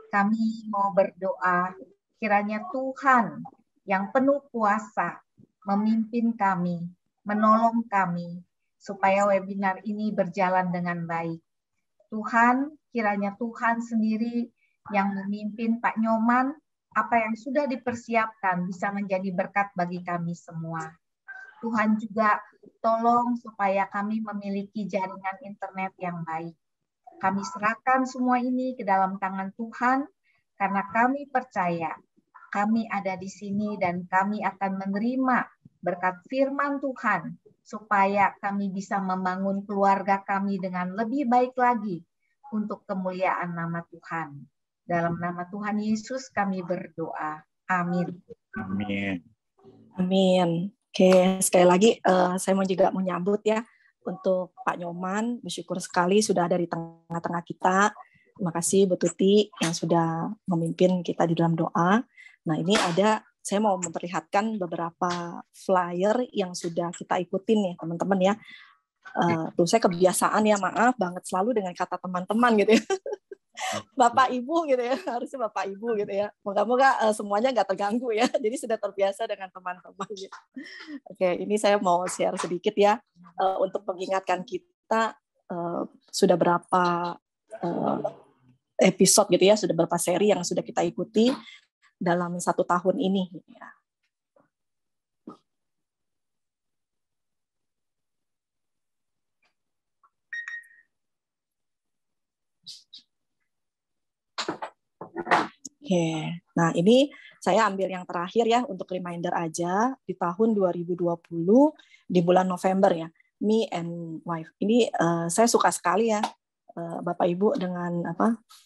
Kami mau berdoa, kiranya Tuhan yang penuh kuasa memimpin kami, menolong kami, supaya webinar ini berjalan dengan baik. Tuhan, kiranya Tuhan sendiri yang memimpin Pak Nyoman, apa yang sudah dipersiapkan bisa menjadi berkat bagi kami semua. Tuhan juga tolong supaya kami memiliki jaringan internet yang baik. Kami serahkan semua ini ke dalam tangan Tuhan, karena kami percaya kami ada di sini dan kami akan menerima berkat firman Tuhan, supaya kami bisa membangun keluarga kami dengan lebih baik lagi untuk kemuliaan nama Tuhan. Dalam nama Tuhan Yesus kami berdoa. Amin. Amin. Amin. Oke, sekali lagi saya mau juga menyambut ya untuk Pak Nyoman, bersyukur sekali sudah ada di tengah-tengah kita. Terima kasih Bu Tuti yang sudah memimpin kita di dalam doa. Nah ini saya mau memperlihatkan beberapa flyer yang sudah kita ikutin nih teman-teman ya. Tuh saya kebiasaan ya, maaf banget selalu dengan kata teman-teman gitu ya. Bapak Ibu gitu ya, harusnya Bapak Ibu gitu ya. Moga-moga semuanya nggak terganggu ya. Jadi sudah terbiasa dengan teman-teman gitu. Oke, ini saya mau share sedikit ya untuk mengingatkan kita sudah berapa episode gitu ya, sudah berapa seri yang sudah kita ikuti dalam 1 tahun ini gitu ya. Oke, nah ini saya ambil yang terakhir ya untuk reminder aja di tahun 2020 di bulan November ya, Me and Wife. Ini saya suka sekali ya Bapak Ibu dengan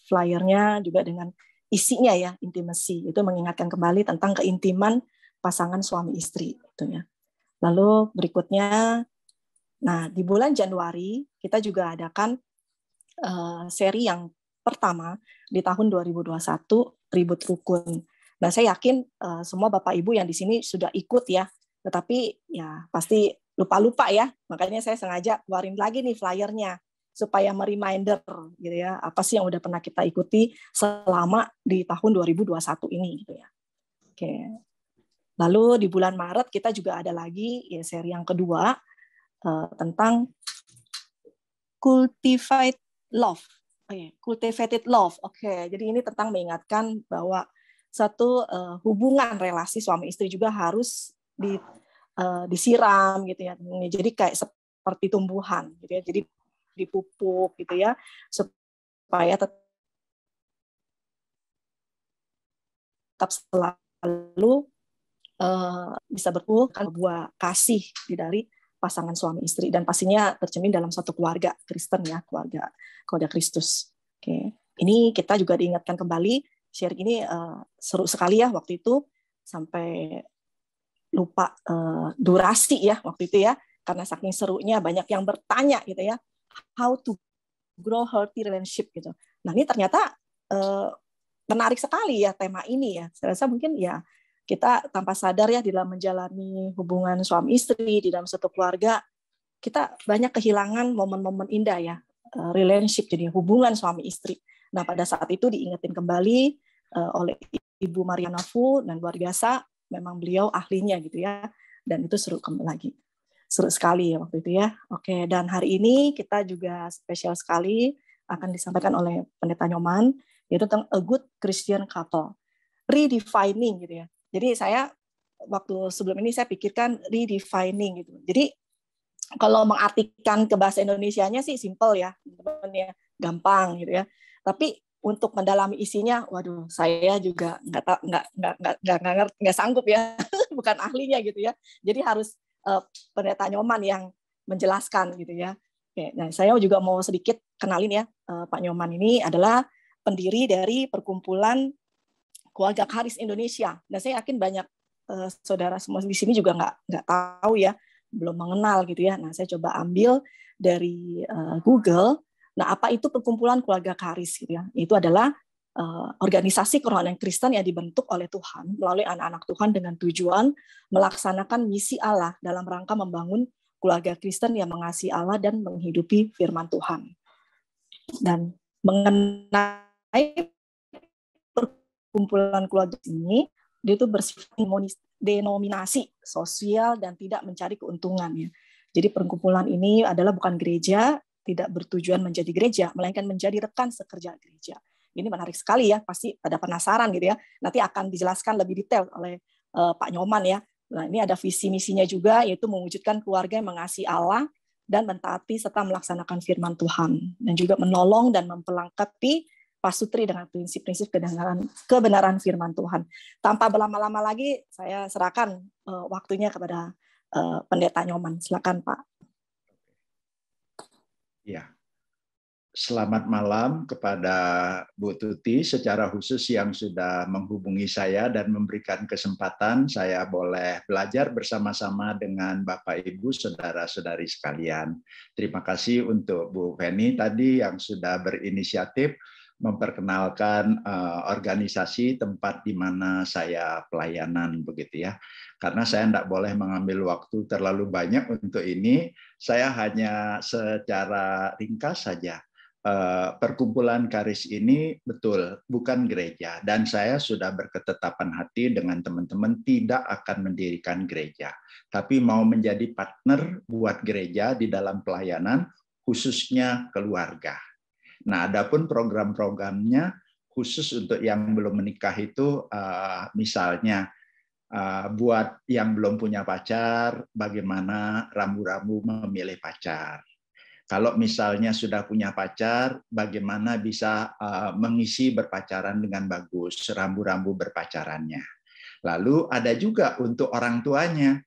flyernya juga dengan isinya ya, intimacy itu mengingatkan kembali tentang keintiman pasangan suami istri gitu ya. Lalu berikutnya, nah di bulan Januari kita juga adakan seri yang pertama di tahun 2021, Ribut Rukun. Nah, saya yakin semua Bapak Ibu yang di sini sudah ikut ya, tetapi ya pasti lupa-lupa ya. Makanya saya sengaja keluarin lagi nih flyernya supaya mereminder gitu ya, apa sih yang udah pernah kita ikuti selama di tahun 2021 ini gitu ya. Oke. Lalu di bulan Maret kita juga ada lagi ya seri yang kedua tentang Cultivated Love. Oke, jadi ini tentang mengingatkan bahwa satu hubungan relasi suami istri juga harus disiram gitu ya. Jadi kayak seperti tumbuhan gitu ya. Jadi dipupuk gitu ya supaya tetap selalu bisa bertumbuh kan buah kasih dari pasangan suami istri dan pastinya tercermin dalam satu keluarga Kristen ya, keluarga Kristus. Oke. Ini kita juga diingatkan kembali, share ini seru sekali ya waktu itu sampai lupa durasi ya waktu itu ya, karena saking serunya banyak yang bertanya gitu ya, how to grow healthy relationship gitu. Nah, ini ternyata menarik sekali ya tema ini ya. Saya rasa mungkin ya kita tanpa sadar ya di dalam menjalani hubungan suami istri di dalam satu keluarga, kita banyak kehilangan momen-momen indah ya, relationship jadi hubungan suami istri. Nah pada saat itu diingetin kembali oleh Ibu Mariana Fu dan luar biasa, memang beliau ahlinya gitu ya, dan itu seru sekali ya waktu itu ya. Oke, dan hari ini kita juga spesial sekali akan disampaikan oleh Pendeta Nyoman, yaitu tentang a good Christian couple, redefining gitu ya. Jadi saya waktu sebelum ini saya pikirkan redefining gitu. Jadi kalau mengartikan ke bahasa Indonesianya sih simple ya, teman-teman ya, gampang gitu ya. Tapi untuk mendalami isinya, waduh, saya juga nggak sanggup ya, bukan ahlinya gitu ya. Jadi harus Pendeta Nyoman yang menjelaskan gitu ya. Oke, nah saya juga mau sedikit kenalin ya, Pak Nyoman ini adalah pendiri dari Perkumpulan Keluarga Karis Indonesia. Dan saya yakin banyak saudara semua di sini juga nggak tahu ya, belum mengenal gitu ya. Nah, saya coba ambil dari Google. Nah, apa itu Perkumpulan Keluarga Karis gitu ya? Itu adalah organisasi kerohanian Kristen yang dibentuk oleh Tuhan melalui anak-anak Tuhan dengan tujuan melaksanakan misi Allah dalam rangka membangun keluarga Kristen yang mengasihi Allah dan menghidupi firman Tuhan. Dan mengenai kumpulan keluarga ini dia itu bersifat denominasi sosial dan tidak mencari keuntungan ya. Jadi perkumpulan ini adalah bukan gereja, tidak bertujuan menjadi gereja, melainkan menjadi rekan sekerja gereja. Ini menarik sekali ya, pasti ada penasaran gitu ya. Nanti akan dijelaskan lebih detail oleh Pak Nyoman ya. Nah, ini ada visi misinya juga, yaitu mewujudkan keluarga yang mengasihi Allah dan mentaati serta melaksanakan firman Tuhan, dan juga menolong dan memperlengkapi pasutri dengan prinsip-prinsip kebenaran firman Tuhan. Tanpa berlama-lama lagi, saya serahkan waktunya kepada Pendeta Nyoman. Silakan, Pak. Ya. Selamat malam kepada Bu Tuti secara khusus yang sudah menghubungi saya dan memberikan kesempatan saya boleh belajar bersama-sama dengan Bapak Ibu saudara-saudari sekalian. Terima kasih untuk Bu Feni tadi yang sudah berinisiatif memperkenalkan organisasi tempat di mana saya pelayanan begitu ya. Karena saya tidak boleh mengambil waktu terlalu banyak untuk ini, saya hanya secara ringkas saja. Perkumpulan Karis ini betul bukan gereja, dan saya sudah berketetapan hati dengan teman-teman tidak akan mendirikan gereja, tapi mau menjadi partner buat gereja di dalam pelayanan khususnya keluarga. Nah, adapun program-programnya khusus untuk yang belum menikah itu misalnya buat yang belum punya pacar, bagaimana rambu-rambu memilih pacar. Kalau misalnya sudah punya pacar, bagaimana bisa mengisi berpacaran dengan bagus, rambu-rambu berpacarannya. Lalu ada juga untuk orang tuanya.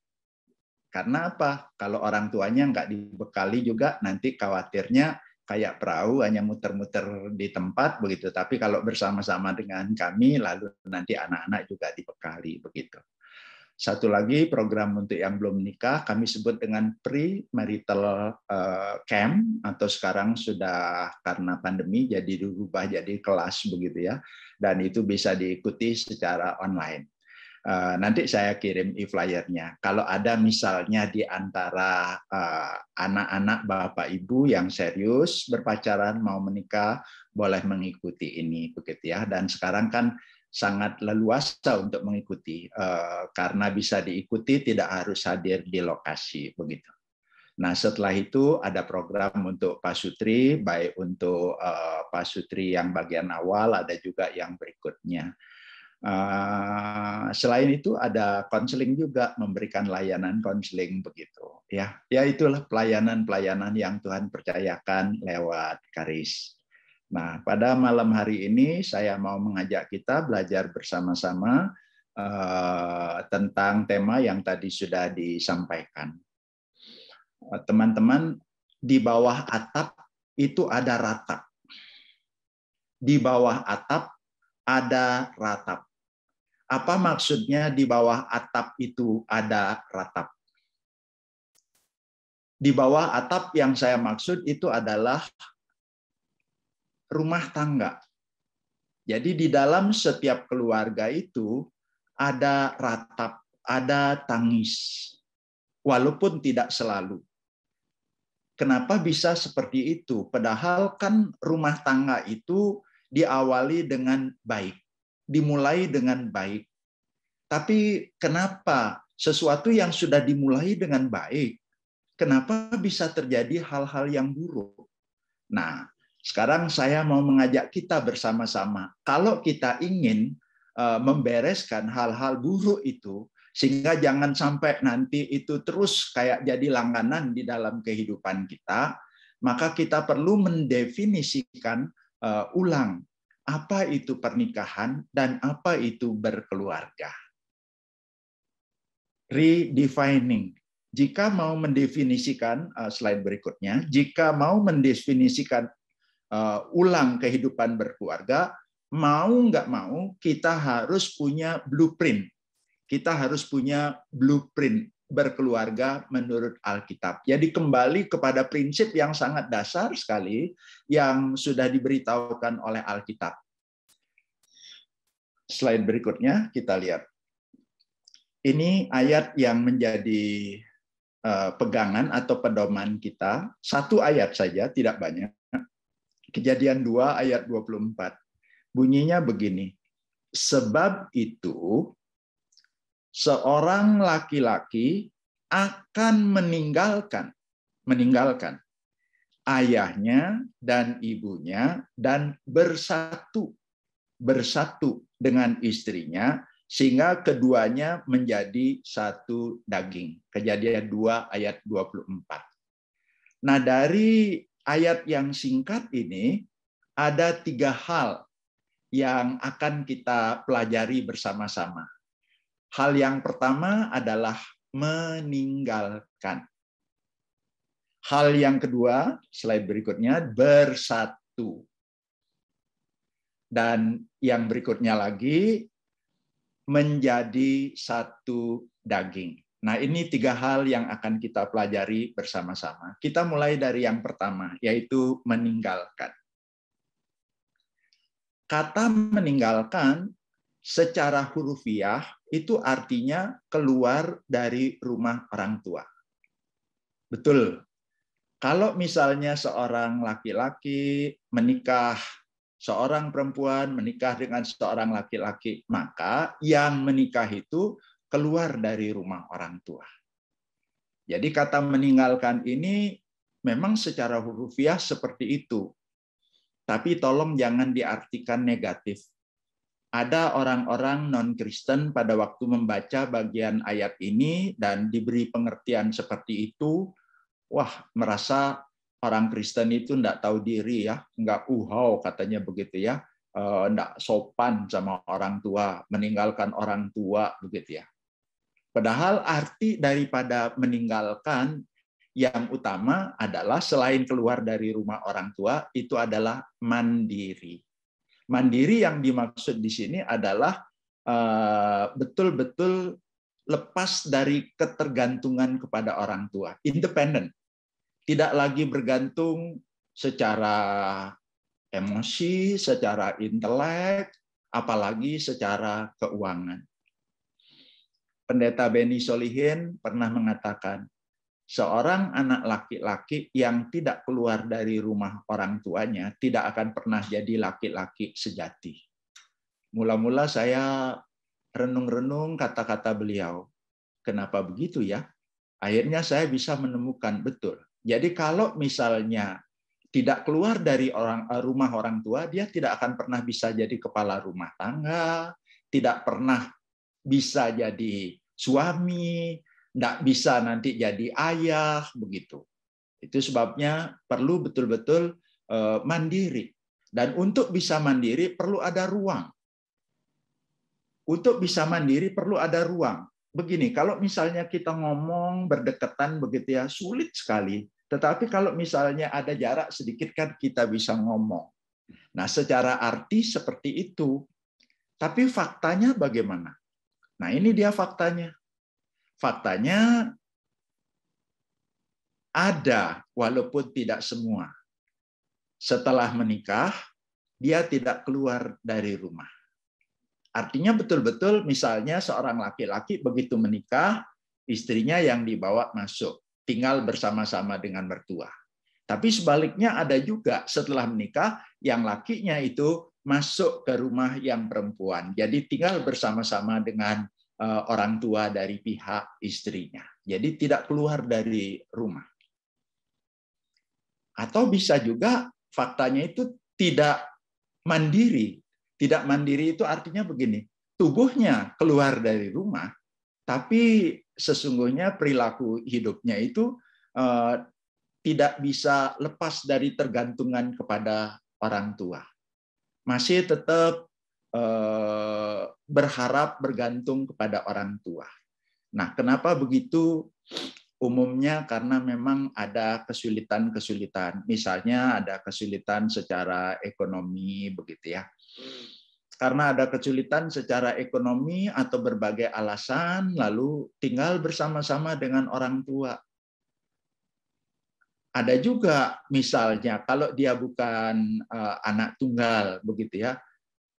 Karena apa? Kalau orang tuanya nggak dibekali juga, nanti khawatirnya kayak perahu hanya muter-muter di tempat begitu. Tapi kalau bersama-sama dengan kami, lalu nanti anak-anak juga dibekali begitu. Satu lagi program untuk yang belum menikah kami sebut dengan pre-marital camp, atau sekarang sudah karena pandemi jadi dirubah jadi kelas begitu ya, dan itu bisa diikuti secara online. Nanti saya kirim e-flyernya. Kalau ada misalnya di antara anak-anak Bapak Ibu yang serius berpacaran mau menikah, boleh mengikuti ini begitu ya. Dan sekarang kan sangat leluasa untuk mengikuti karena bisa diikuti tidak harus hadir di lokasi begitu. Nah, setelah itu ada program untuk pasutri, baik untuk pasutri yang bagian awal, ada juga yang berikutnya. Selain itu ada konseling juga, memberikan layanan konseling begitu ya. Ya itulah pelayanan-pelayanan yang Tuhan percayakan lewat Karis. Nah, pada malam hari ini saya mau mengajak kita belajar bersama-sama tentang tema yang tadi sudah disampaikan. Teman-teman, di bawah atap itu ada ratap. Di bawah atap ada ratap. Apa maksudnya di bawah atap itu ada ratap? Di bawah atap yang saya maksud itu adalah rumah tangga. Jadi di dalam setiap keluarga itu ada ratap, ada tangis. Walaupun tidak selalu. Kenapa bisa seperti itu? Padahal kan rumah tangga itu diawali dengan baik, dimulai dengan baik. Tapi kenapa sesuatu yang sudah dimulai dengan baik, kenapa bisa terjadi hal-hal yang buruk? Nah, sekarang saya mau mengajak kita bersama-sama. Kalau kita ingin membereskan hal-hal buruk itu, sehingga jangan sampai nanti itu terus kayak jadi langganan di dalam kehidupan kita, maka kita perlu mendefinisikan ulang apa itu pernikahan dan apa itu berkeluarga. Redefining. Jika mau mendefinisikan, slide berikutnya, jika mau mendefinisikan ulang kehidupan berkeluarga, mau nggak mau kita harus punya blueprint. Kita harus punya blueprint berkeluarga menurut Alkitab. Jadi kembali kepada prinsip yang sangat dasar sekali yang sudah diberitahukan oleh Alkitab. Slide berikutnya kita lihat. Ini ayat yang menjadi pegangan atau pedoman kita. Satu ayat saja, tidak banyak. Kejadian 2 ayat 24. Bunyinya begini. Sebab itu, seorang laki-laki akan meninggalkan ayahnya dan ibunya dan bersatu dengan istrinya sehingga keduanya menjadi satu daging. Kejadian 2 ayat 24. Nah, dari ayat yang singkat ini ada 3 hal yang akan kita pelajari bersama-sama. Hal yang pertama adalah meninggalkan. Hal yang kedua, slide berikutnya, bersatu. Dan yang berikutnya lagi, menjadi satu daging. Nah, ini 3 hal yang akan kita pelajari bersama-sama. Kita mulai dari yang pertama, yaitu meninggalkan. Kata meninggalkan secara hurufiah itu artinya keluar dari rumah orang tua. Betul. Kalau misalnya seorang laki-laki menikah, seorang perempuan menikah dengan seorang laki-laki, maka yang menikah itu keluar dari rumah orang tua. Jadi kata meninggalkan ini memang secara hurufiah seperti itu. Tapi tolong jangan diartikan negatif. Ada orang-orang non-Kristen pada waktu membaca bagian ayat ini dan diberi pengertian seperti itu, wah, merasa orang Kristen itu enggak tahu diri ya, enggak katanya begitu ya, enggak sopan sama orang tua, meninggalkan orang tua begitu ya. Padahal arti daripada meninggalkan yang utama adalah selain keluar dari rumah orang tua itu adalah mandiri. Mandiri yang dimaksud di sini adalah betul-betul lepas dari ketergantungan kepada orang tua, independen. Tidak lagi bergantung secara emosi, secara intelek, apalagi secara keuangan. Pendeta Benny Solihin pernah mengatakan, seorang anak laki-laki yang tidak keluar dari rumah orang tuanya tidak akan pernah jadi laki-laki sejati. Mula-mula saya renung-renung kata-kata beliau. Kenapa begitu ya? Akhirnya saya bisa menemukan betul. Jadi kalau misalnya tidak keluar dari rumah orang tua, dia tidak akan pernah bisa jadi kepala rumah tangga, tidak pernah bisa jadi suami, tidak bisa nanti jadi ayah, begitu. Itu sebabnya perlu betul-betul mandiri. Dan untuk bisa mandiri perlu ada ruang. Untuk bisa mandiri perlu ada ruang. Begini, kalau misalnya kita ngomong berdekatan begitu ya, sulit sekali. Tetapi kalau misalnya ada jarak sedikit kan kita bisa ngomong. Nah, secara arti seperti itu. Tapi faktanya bagaimana? Nah, ini dia faktanya. Faktanya ada, walaupun tidak semua. Setelah menikah, dia tidak keluar dari rumah. Artinya betul-betul misalnya seorang laki-laki begitu menikah, istrinya yang dibawa masuk, tinggal bersama-sama dengan mertua. Tapi sebaliknya ada juga setelah menikah, yang lakinya itu masuk ke rumah yang perempuan. Jadi tinggal bersama-sama dengan orang tua dari pihak istrinya. Jadi tidak keluar dari rumah. Atau bisa juga faktanya itu tidak mandiri. Tidak mandiri itu artinya begini, tubuhnya keluar dari rumah, tapi sesungguhnya perilaku hidupnya itu tidak bisa lepas dari tergantungan kepada orang tua. Masih tetap berharap bergantung kepada orang tua. Nah, kenapa begitu? Umumnya karena memang ada kesulitan-kesulitan. Misalnya ada kesulitan secara ekonomi, begitu ya. Karena ada kesulitan secara ekonomi atau berbagai alasan, lalu tinggal bersama-sama dengan orang tua. Ada juga misalnya kalau dia bukan anak tunggal, begitu ya.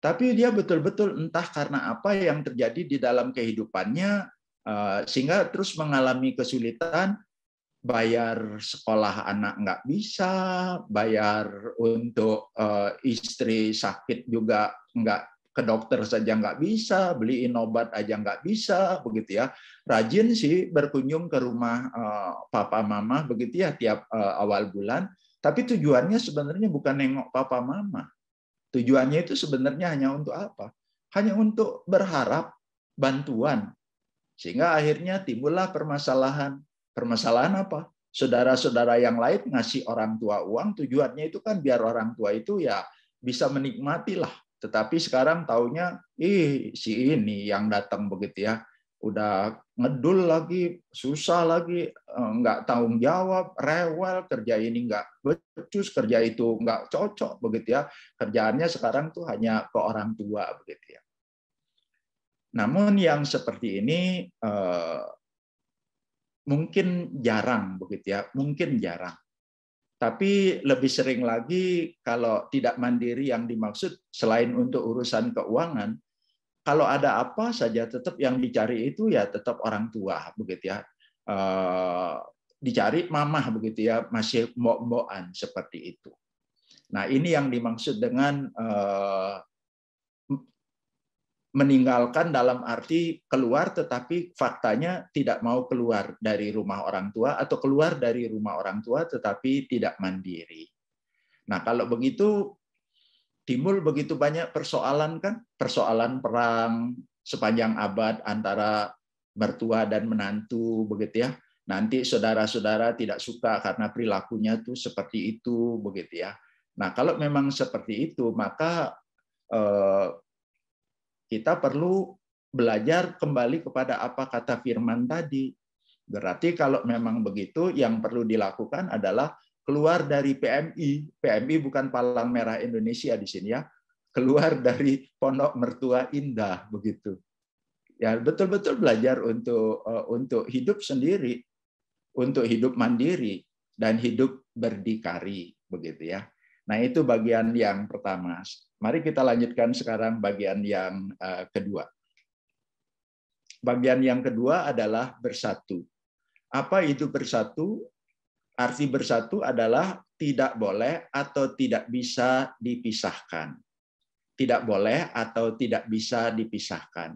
Tapi dia betul-betul entah karena apa yang terjadi di dalam kehidupannya, sehingga terus mengalami kesulitan, bayar sekolah anak nggak bisa, bayar untuk istri sakit juga nggak ke dokter saja nggak bisa, beliin obat aja nggak bisa, begitu ya. Rajin sih berkunjung ke rumah papa mama, begitu ya, tiap awal bulan. Tapi tujuannya sebenarnya bukan nengok papa mama. Tujuannya itu sebenarnya hanya untuk apa? Hanya untuk berharap bantuan. Sehingga akhirnya timbullah permasalahan. Permasalahan apa? Saudara-saudara yang lain ngasih orang tua uang, tujuannya itu kan biar orang tua itu ya bisa menikmati lah. Tetapi sekarang taunya, si ini yang datang begitu ya, udah ngedul lagi, susah lagi, nggak tanggung jawab, rewel, kerja ini nggak becus, kerja itu nggak cocok begitu ya. Kerjaannya sekarang tuh hanya ke orang tua begitu ya. Namun yang seperti ini mungkin jarang begitu ya, mungkin jarang. Tapi lebih sering lagi kalau tidak mandiri yang dimaksud selain untuk urusan keuangan, kalau ada apa saja tetap yang dicari itu ya tetap orang tua begitu ya. Dicari mamah begitu ya, masih mbok-mbokan seperti itu. Nah, ini yang dimaksud dengan meninggalkan dalam arti keluar tetapi faktanya tidak mau keluar dari rumah orang tua atau keluar dari rumah orang tua tetapi tidak mandiri. Nah, kalau begitu timbul begitu banyak persoalan kan, persoalan perang sepanjang abad antara mertua dan menantu begitu ya. Nanti saudara-saudara tidak suka karena perilakunya tuh seperti itu begitu ya. Nah, kalau memang seperti itu maka kita perlu belajar kembali kepada apa kata firman tadi. Berarti kalau memang begitu, yang perlu dilakukan adalah keluar dari PMI. PMI bukan Palang Merah Indonesia di sini ya. Keluar dari Pondok Mertua Indah begitu. Ya, betul-betul belajar untuk hidup sendiri, untuk hidup mandiri dan hidup berdikari begitu ya. Nah, itu bagian yang pertama. Mari kita lanjutkan sekarang bagian yang kedua. Bagian yang kedua adalah bersatu. Apa itu bersatu? Arti bersatu adalah tidak boleh atau tidak bisa dipisahkan. Tidak boleh atau tidak bisa dipisahkan.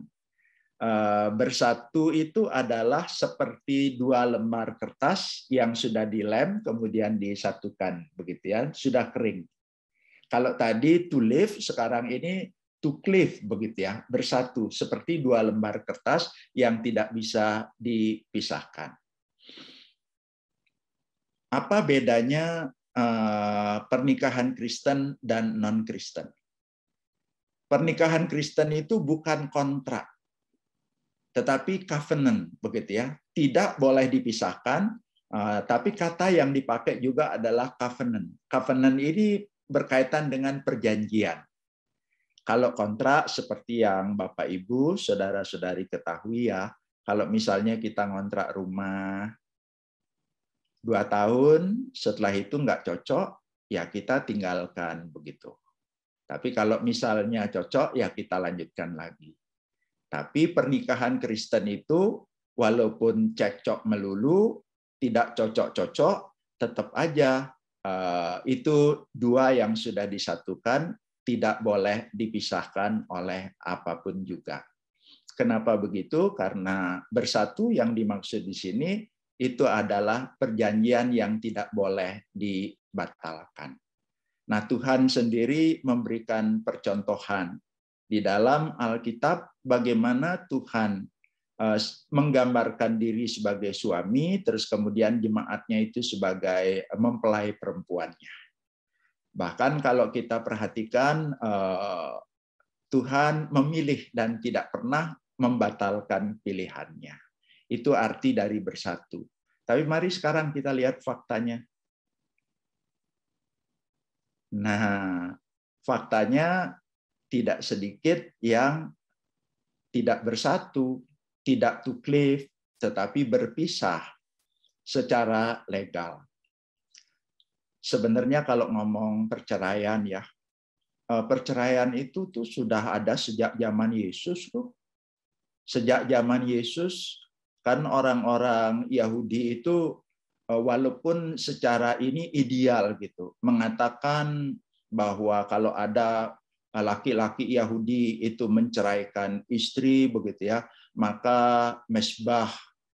Bersatu itu adalah seperti dua lembar kertas yang sudah dilem kemudian disatukan begitu ya, sudah kering. Kalau tadi to live, sekarang ini to cleave begitu ya, bersatu seperti dua lembar kertas yang tidak bisa dipisahkan. Apa bedanya pernikahan Kristen dan non-Kristen? Pernikahan Kristen itu bukan kontrak, tetapi covenant begitu ya, tidak boleh dipisahkan. Tapi kata yang dipakai juga adalah covenant. Covenant ini berkaitan dengan perjanjian. Kalau kontrak seperti yang Bapak Ibu, saudara-saudari ketahui ya, kalau misalnya kita ngontrak rumah 2 tahun, setelah itu nggak cocok, ya kita tinggalkan begitu. Tapi kalau misalnya cocok, ya kita lanjutkan lagi. Tapi pernikahan Kristen itu walaupun cekcok melulu, tidak cocok-cocok, tetap aja itu dua yang sudah disatukan, tidak boleh dipisahkan oleh apapun juga. Kenapa begitu? Karena bersatu yang dimaksud di sini itu adalah perjanjian yang tidak boleh dibatalkan. Nah, Tuhan sendiri memberikan percontohan di dalam Alkitab bagaimana Tuhan menggambarkan diri sebagai suami, terus kemudian jemaatnya itu sebagai mempelai perempuannya. Bahkan kalau kita perhatikan, Tuhan memilih dan tidak pernah membatalkan pilihannya. Itu arti dari bersatu. Tapi mari sekarang kita lihat faktanya. Nah, faktanya tidak sedikit yang tidak bersatu, tidak to cleave, tetapi berpisah secara legal. Sebenarnya kalau ngomong perceraian ya, perceraian itu tuh sudah ada sejak zaman Yesus tuh. Sejak zaman Yesus kan orang-orang Yahudi itu walaupun secara ini ideal gitu, mengatakan bahwa kalau ada laki-laki Yahudi itu menceraikan istri, begitu ya, maka mezbah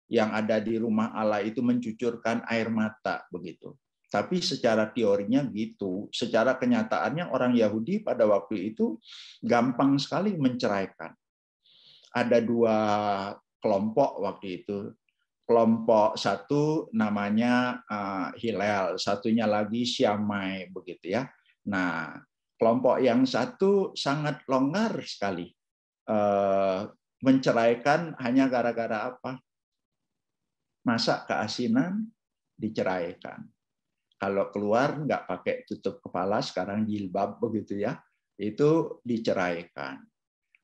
yang ada di rumah Allah itu mencucurkan air mata, begitu. Tapi secara teorinya gitu, secara kenyataannya orang Yahudi pada waktu itu gampang sekali menceraikan. Ada dua kelompok waktu itu. Kelompok satu namanya Hillel, satunya lagi Syamai, begitu ya. Nah, kelompok yang satu sangat longgar sekali, menceraikan hanya gara-gara apa? Masa keasinan diceraikan. Kalau keluar nggak pakai tutup kepala, sekarang jilbab, begitu ya, itu diceraikan.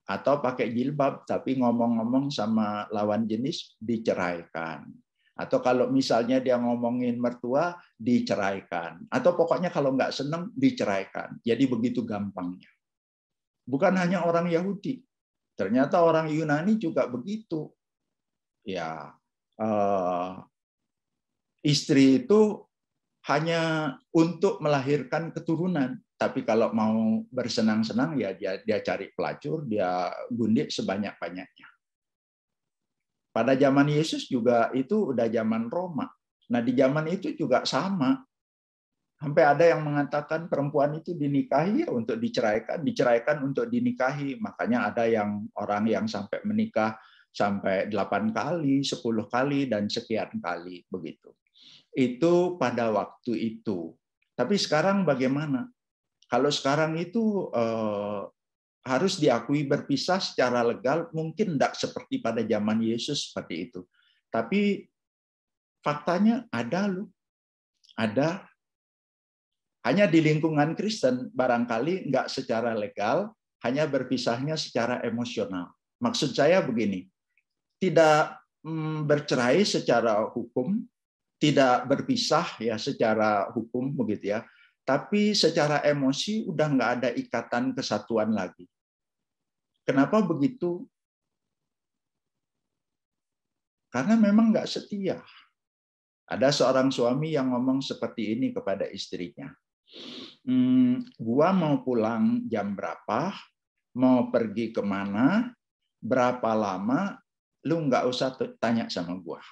Atau pakai jilbab tapi ngomong-ngomong sama lawan jenis, diceraikan. Atau kalau misalnya dia ngomongin mertua, diceraikan. Atau pokoknya kalau nggak seneng, diceraikan. Jadi begitu gampangnya. Bukan hanya orang Yahudi, ternyata orang Yunani juga begitu. Ya, istri itu hanya untuk melahirkan keturunan. Tapi kalau mau bersenang-senang, ya dia cari pelacur, dia gundik sebanyak-banyaknya. Pada zaman Yesus juga itu udah zaman Roma. Nah, di zaman itu juga sama. Sampai ada yang mengatakan perempuan itu dinikahi untuk diceraikan, diceraikan untuk dinikahi. Makanya ada yang orang yang sampai menikah sampai 8 kali, 10 kali, dan sekian kali begitu. Itu pada waktu itu. Tapi sekarang bagaimana? Kalau sekarang itu harus diakui berpisah secara legal, mungkin tidak seperti pada zaman Yesus seperti itu. Tapi faktanya ada loh. Ada. Hanya di lingkungan Kristen barangkali nggak secara legal, hanya berpisahnya secara emosional. Maksud saya begini, tidak bercerai secara hukum, tidak berpisah ya secara hukum begitu ya, tapi secara emosi udah nggak ada ikatan kesatuan lagi. Kenapa begitu? Karena memang nggak setia. Ada seorang suami yang ngomong seperti ini kepada istrinya. Gua mau pulang jam berapa, mau pergi kemana, berapa lama, lu nggak usah tanya sama gua.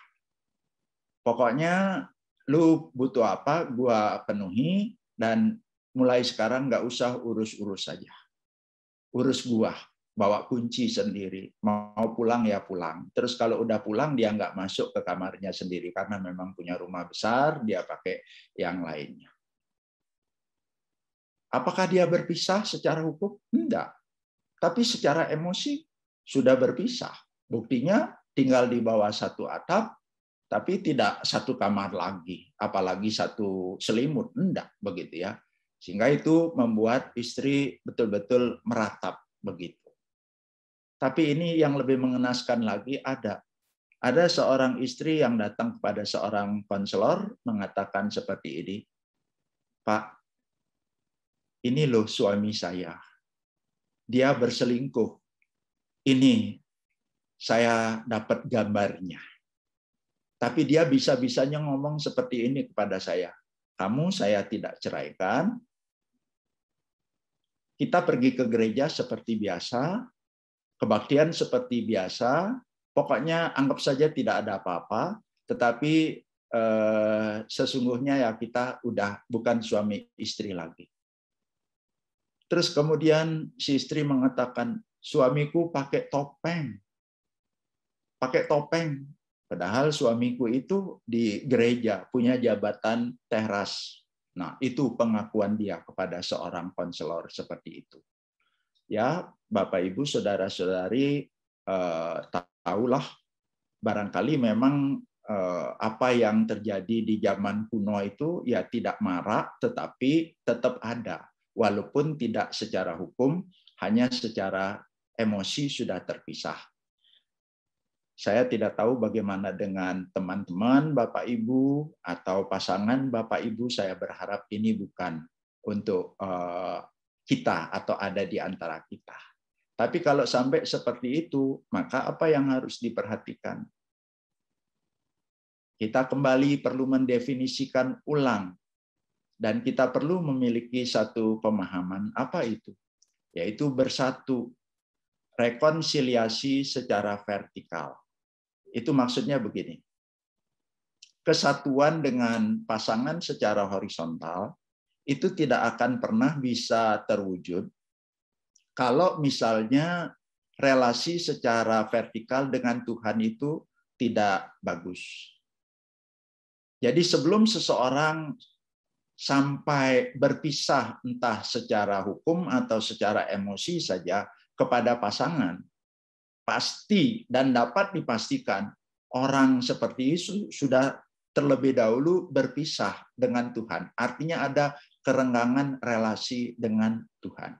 Pokoknya lu butuh apa, gua penuhi, dan mulai sekarang nggak usah urus-urus saja. Urus gua, bawa kunci sendiri. Mau pulang ya pulang. Terus kalau udah pulang dia nggak masuk ke kamarnya sendiri karena memang punya rumah besar, dia pakai yang lainnya. Apakah dia berpisah secara hukum? Enggak. Tapi secara emosi sudah berpisah. Buktinya tinggal di bawah satu atap, tapi tidak satu kamar lagi, apalagi satu selimut. Enggak, begitu ya. Sehingga itu membuat istri betul-betul meratap begitu. Tapi ini yang lebih mengenaskan lagi ada seorang istri yang datang kepada seorang konselor mengatakan seperti ini, Pak, ini loh suami saya, dia berselingkuh. Ini saya dapat gambarnya. Tapi dia bisa-bisanya ngomong seperti ini kepada saya, kamu saya tidak ceraikan, kita pergi ke gereja seperti biasa, kebaktian seperti biasa, pokoknya anggap saja tidak ada apa-apa, tetapi sesungguhnya ya kita udah bukan suami istri lagi. Terus kemudian si istri mengatakan, suamiku pakai topeng. Pakai topeng. Padahal suamiku itu di gereja, punya jabatan teras. Nah, itu pengakuan dia kepada seorang konselor seperti itu. Ya, Bapak Ibu, saudara-saudari, tahulah barangkali memang apa yang terjadi di zaman kuno itu ya tidak marak, tetapi tetap ada, walaupun tidak secara hukum, hanya secara emosi sudah terpisah. Saya tidak tahu bagaimana dengan teman-teman Bapak Ibu atau pasangan Bapak Ibu. Saya berharap ini bukan untuk kita atau ada di antara kita. Tapi kalau sampai seperti itu, maka apa yang harus diperhatikan? Kita kembali perlu mendefinisikan ulang, dan kita perlu memiliki satu pemahaman apa itu. yaitu bersatu, rekonsiliasi secara vertikal. Itu maksudnya begini. Kesatuan dengan pasangan secara horizontal itu tidak akan pernah bisa terwujud kalau misalnya relasi secara vertikal dengan Tuhan itu tidak bagus. Jadi sebelum seseorang sampai berpisah entah secara hukum atau secara emosi saja kepada pasangan, pasti dan dapat dipastikan orang seperti itu sudah terlebih dahulu berpisah dengan Tuhan. Artinya ada kerenggangan relasi dengan Tuhan.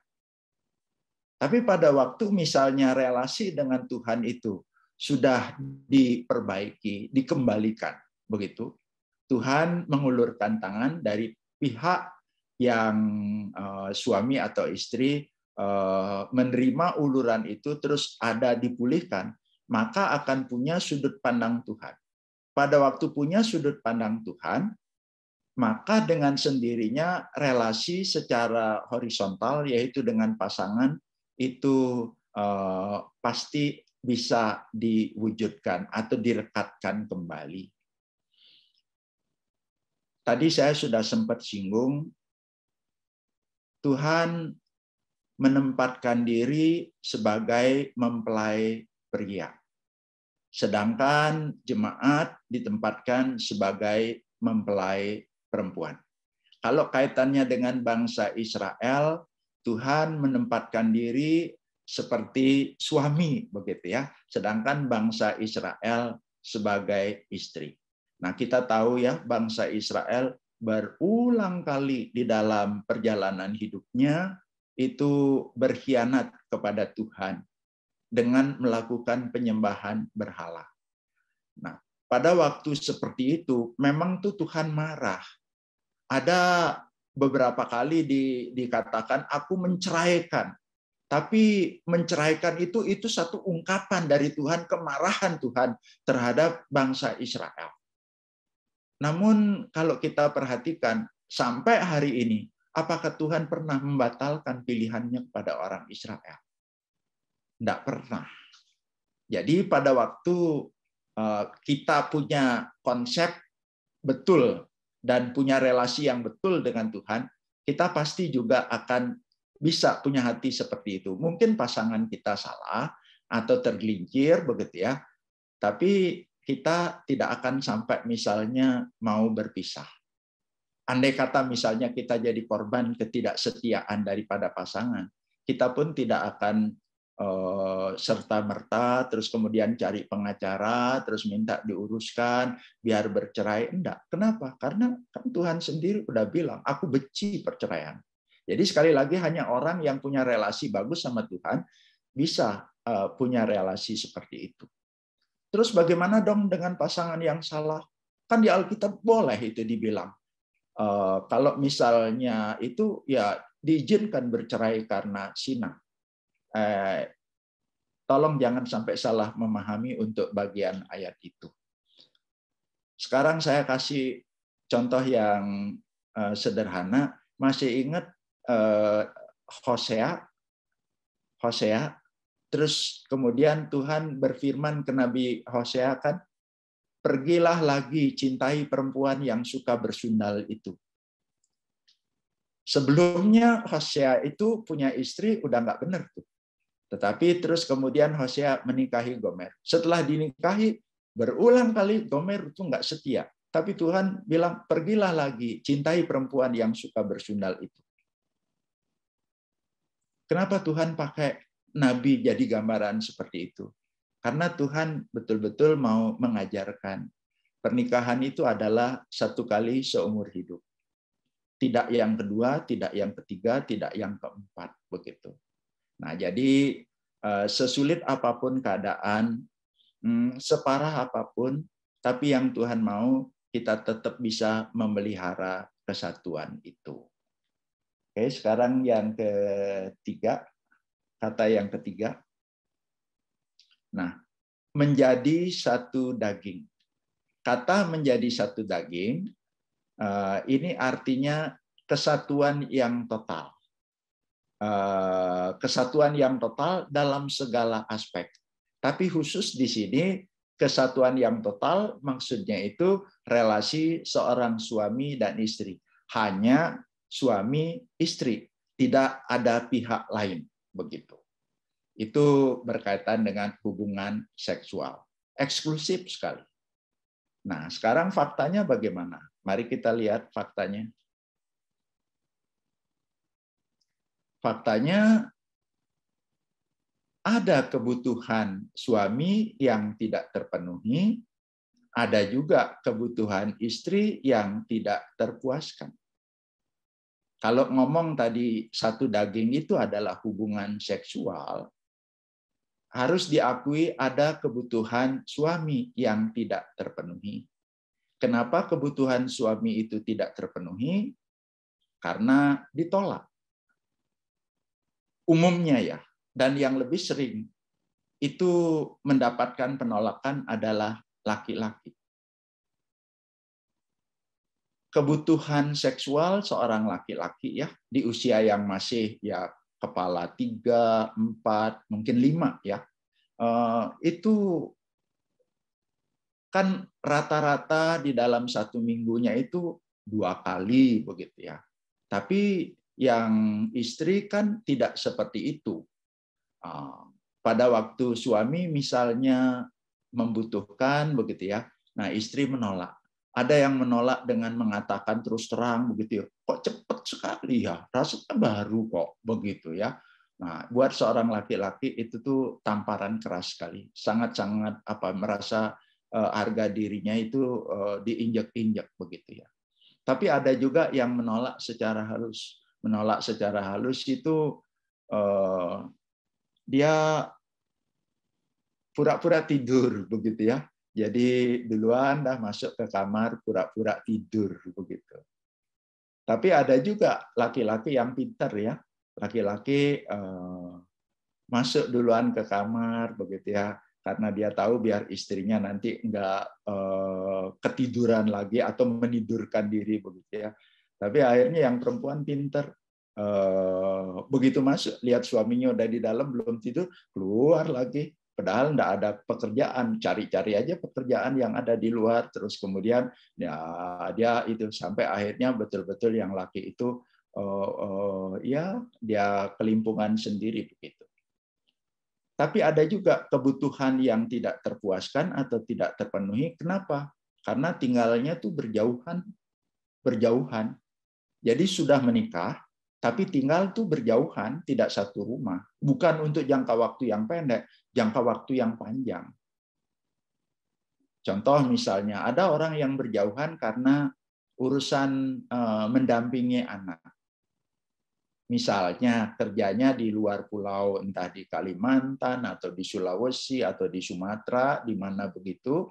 Tapi pada waktu misalnya relasi dengan Tuhan itu sudah diperbaiki, dikembalikan, begitu, Tuhan mengulurkan tangan dari pihak yang suami atau istri menerima uluran itu terus ada dipulihkan, maka akan punya sudut pandang Tuhan. Pada waktu punya sudut pandang Tuhan, maka dengan sendirinya relasi secara horizontal, yaitu dengan pasangan, itu pasti bisa diwujudkan atau direkatkan kembali. Tadi saya sudah sempat singgung, Tuhan menempatkan diri sebagai mempelai pria. Sedangkan jemaat ditempatkan sebagai mempelai perempuan. Kalau kaitannya dengan bangsa Israel, Tuhan menempatkan diri seperti suami, begitu ya. Sedangkan bangsa Israel sebagai istri. Nah, kita tahu ya, bangsa Israel berulang kali di dalam perjalanan hidupnya itu berkhianat kepada Tuhan dengan melakukan penyembahan berhala. Nah, pada waktu seperti itu, memang tuh Tuhan marah. Ada beberapa kali dikatakan, aku menceraikan. Tapi menceraikan itu satu ungkapan dari Tuhan, kemarahan Tuhan terhadap bangsa Israel. Namun kalau kita perhatikan, sampai hari ini, apakah Tuhan pernah membatalkan pilihannya kepada orang Israel? Tidak pernah. Jadi pada waktu kita punya konsep betul dan punya relasi yang betul dengan Tuhan, kita pasti juga akan bisa punya hati seperti itu. Mungkin pasangan kita salah atau tergelincir, begitu ya. Tapi kita tidak akan sampai misalnya mau berpisah. Andai kata misalnya kita jadi korban ketidaksetiaan daripada pasangan, kita pun tidak akan serta-merta terus kemudian cari pengacara, terus minta diuruskan biar bercerai. Enggak. Kenapa? Karena kan Tuhan sendiri udah bilang, aku benci perceraian. Jadi sekali lagi hanya orang yang punya relasi bagus sama Tuhan bisa punya relasi seperti itu. Terus bagaimana dong dengan pasangan yang salah? Kan di Alkitab boleh itu dibilang. Kalau misalnya itu ya diizinkan bercerai karena zina. Tolong jangan sampai salah memahami untuk bagian ayat itu. Sekarang saya kasih contoh yang sederhana. Masih ingat Hosea? Terus kemudian Tuhan berfirman ke Nabi Hosea kan, pergilah lagi cintai perempuan yang suka bersundal itu. Sebelumnya Hosea itu punya istri udah nggak benar tuh. Tetapi terus kemudian Hosea menikahi Gomer. Setelah dinikahi, berulang kali Gomer itu nggak setia. Tapi Tuhan bilang, pergilah lagi, cintai perempuan yang suka bersundal itu. Kenapa Tuhan pakai Nabi jadi gambaran seperti itu? Karena Tuhan betul-betul mau mengajarkan. Pernikahan itu adalah satu kali seumur hidup. Tidak yang kedua, tidak yang ketiga, tidak yang keempat. Begitu. Nah, jadi sesulit apapun keadaan, separah apapun, tapi yang Tuhan mau kita tetap bisa memelihara kesatuan itu. Oke, sekarang yang ketiga, kata yang ketiga. Nah, menjadi satu daging. Kata menjadi satu daging, ini artinya kesatuan yang total. kesatuan yang total dalam segala aspek. Tapi khusus di sini kesatuan yang total maksudnya itu relasi seorang suami dan istri. Hanya suami istri, tidak ada pihak lain, begitu. Itu berkaitan dengan hubungan seksual. Eksklusif sekali. Nah, sekarang faktanya bagaimana? Mari kita lihat faktanya. Faktanya ada kebutuhan suami yang tidak terpenuhi, ada juga kebutuhan istri yang tidak terpuaskan. Kalau ngomong tadi satu daging itu adalah hubungan seksual, harus diakui ada kebutuhan suami yang tidak terpenuhi. Kenapa kebutuhan suami itu tidak terpenuhi? Karena ditolak. Umumnya ya, dan yang lebih sering itu mendapatkan penolakan adalah laki-laki. Kebutuhan seksual seorang laki-laki ya di usia yang masih ya kepala 3, 4, mungkin 5 ya. Itu kan rata-rata di dalam satu minggunya itu 2 kali begitu ya. Tapi yang istri kan tidak seperti itu. Pada waktu suami misalnya membutuhkan begitu ya, nah istri menolak. Ada yang menolak dengan mengatakan terus terang begitu ya, kok cepat sekali ya, rasanya baru kok begitu ya. Nah, buat seorang laki-laki itu tuh tamparan keras sekali, sangat-sangat merasa harga dirinya itu diinjak-injak begitu ya. Tapi ada juga yang menolak secara halus. Menolak secara halus itu dia pura-pura tidur begitu ya. Jadi duluan dah masuk ke kamar pura-pura tidur begitu. Tapi ada juga laki-laki yang pintar ya. Laki-laki masuk duluan ke kamar begitu ya. Karena dia tahu biar istrinya nanti enggak ketiduran lagi atau menidurkan diri begitu ya. Tapi akhirnya yang perempuan pintar. Begitu masuk lihat suaminya udah di dalam belum tidur, keluar lagi. Padahal enggak ada pekerjaan, cari-cari aja pekerjaan yang ada di luar, terus kemudian ya dia itu sampai akhirnya betul-betul yang laki itu ya dia kelimpungan sendiri begitu. Tapi ada juga kebutuhan yang tidak terpuaskan atau tidak terpenuhi. Kenapa? Karena tinggalnya tuh berjauhan. Jadi sudah menikah, tapi tinggal tuh berjauhan, tidak satu rumah. Bukan untuk jangka waktu yang pendek, jangka waktu yang panjang. Contoh misalnya, ada orang yang berjauhan karena urusan mendampingi anak. Misalnya kerjanya di luar pulau, entah di Kalimantan, atau di Sulawesi, atau di Sumatera, di mana begitu.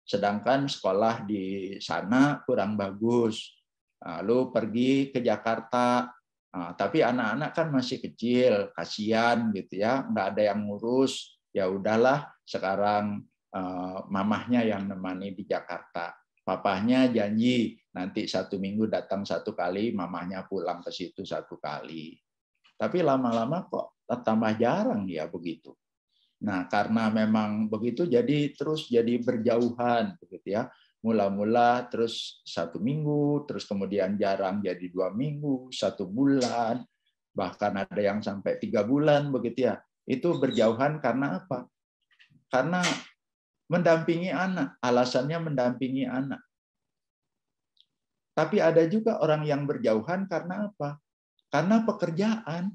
Sedangkan sekolah di sana kurang bagus. Lalu pergi ke Jakarta, tapi anak-anak kan masih kecil, kasihan gitu ya, nggak ada yang ngurus. Ya udahlah, sekarang mamahnya yang nemani di Jakarta. Papahnya janji nanti 1 minggu datang 1 kali, mamahnya pulang ke situ 1 kali. Tapi lama-lama kok tambah jarang ya begitu. Nah, karena memang begitu jadi terus jadi berjauhan begitu ya. Mula-mula terus 1 minggu, terus kemudian jarang jadi 2 minggu, 1 bulan, bahkan ada yang sampai 3 bulan begitu ya. Itu berjauhan karena apa? Karena mendampingi anak, alasannya mendampingi anak. Tapi ada juga orang yang berjauhan karena apa? Karena pekerjaan.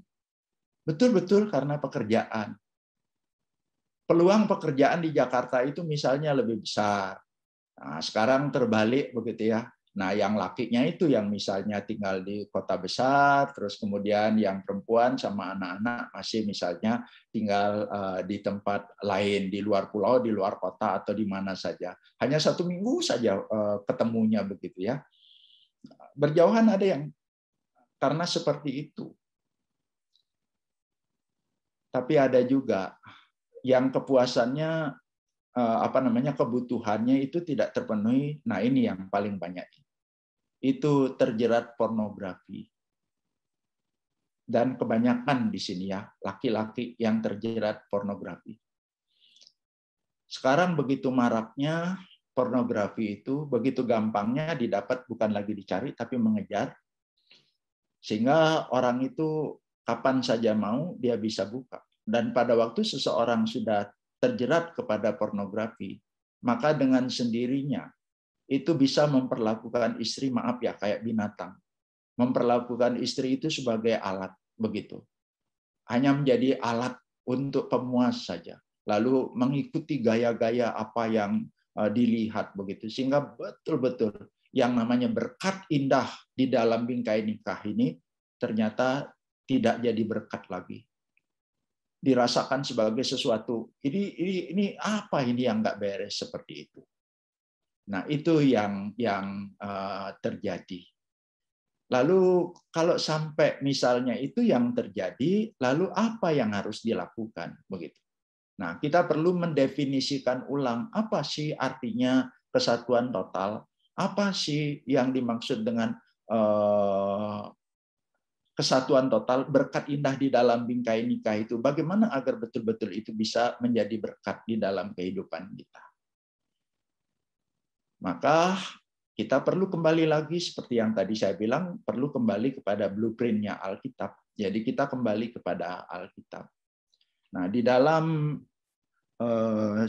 Betul-betul karena pekerjaan. Peluang pekerjaan di Jakarta itu misalnya lebih besar. Nah, sekarang terbalik begitu ya. Nah, yang lakinya itu yang misalnya tinggal di kota besar, terus kemudian yang perempuan sama anak-anak masih misalnya tinggal di tempat lain, di luar pulau, di luar kota, atau di mana saja. Hanya 1 minggu saja ketemunya begitu ya. Berjauhan ada yang karena seperti itu. Tapi ada juga yang kepuasannya kebutuhannya itu tidak terpenuhi. Nah, ini yang paling banyak. Itu terjerat pornografi. dan kebanyakan di sini ya laki-laki yang terjerat pornografi. Sekarang begitu maraknya pornografi itu, begitu gampangnya didapat, bukan lagi dicari tapi mengejar, sehingga orang itu kapan saja mau dia bisa buka. Dan pada waktu seseorang sudah terjerat kepada pornografi, maka dengan sendirinya itu bisa memperlakukan istri, maaf ya, kayak binatang. Memperlakukan istri itu sebagai alat, begitu. Hanya menjadi alat untuk pemuas saja. Lalu mengikuti gaya-gaya apa yang dilihat, begitu. Sehingga betul-betul yang namanya berkat indah di dalam bingkai nikah ini ternyata tidak jadi berkat lagi. Dirasakan sebagai sesuatu, ini apa ini yang nggak beres seperti itu. Nah, itu yang terjadi. Lalu kalau sampai misalnya itu yang terjadi, lalu apa yang harus dilakukan, begitu. Nah, kita perlu mendefinisikan ulang apa sih artinya kesatuan total, apa sih yang dimaksud dengan kesatuan total, berkat indah di dalam bingkai nikah itu, bagaimana agar betul-betul itu bisa menjadi berkat di dalam kehidupan kita. Maka kita perlu kembali lagi, seperti yang tadi saya bilang, perlu kembali kepada blueprint-nya Alkitab. Jadi kita kembali kepada Alkitab. Nah, di dalam 1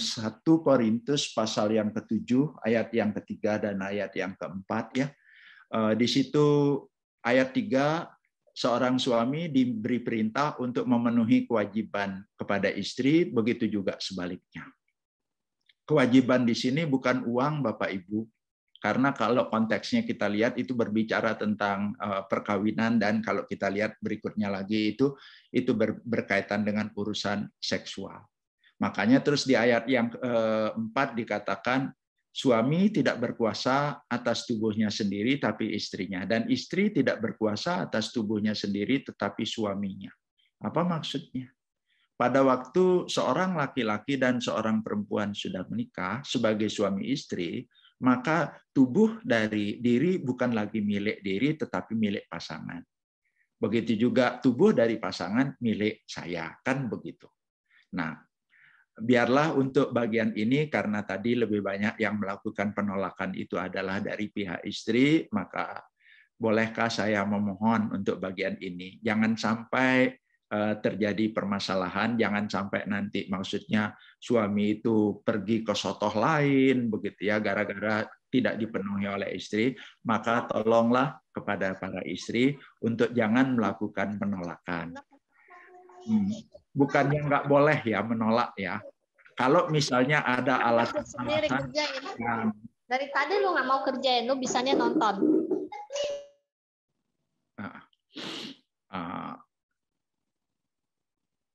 Korintus pasal yang ke-7, ayat yang ke-3 dan ayat yang ke-4, ya. Di situ ayat 3, seorang suami diberi perintah untuk memenuhi kewajiban kepada istri, begitu juga sebaliknya. Kewajiban di sini bukan uang, Bapak Ibu, karena kalau konteksnya kita lihat itu berbicara tentang perkawinan, dan kalau kita lihat berikutnya lagi itu berkaitan dengan urusan seksual. Makanya terus di ayat yang keempat dikatakan suami tidak berkuasa atas tubuhnya sendiri tapi istrinya, dan istri tidak berkuasa atas tubuhnya sendiri tetapi suaminya. Apa maksudnya? Pada waktu seorang laki-laki dan seorang perempuan sudah menikah sebagai suami istri, maka tubuh dari diri bukan lagi milik diri, tetapi milik pasangan. Begitu juga tubuh dari pasangan milik saya, kan begitu. Nah, biarlah untuk bagian ini, karena tadi lebih banyak yang melakukan penolakan itu adalah dari pihak istri, maka bolehkah saya memohon untuk bagian ini, jangan sampai terjadi permasalahan, jangan sampai nanti maksudnya suami itu pergi ke sotoh lain, begitu ya, gara-gara tidak dipenuhi oleh istri. Maka tolonglah kepada para istri untuk jangan melakukan penolakan. Bukannya nggak boleh ya menolak ya. Kalau misalnya ada alasan yang dari tadi lu nggak mau kerjain, lu bisanya nonton.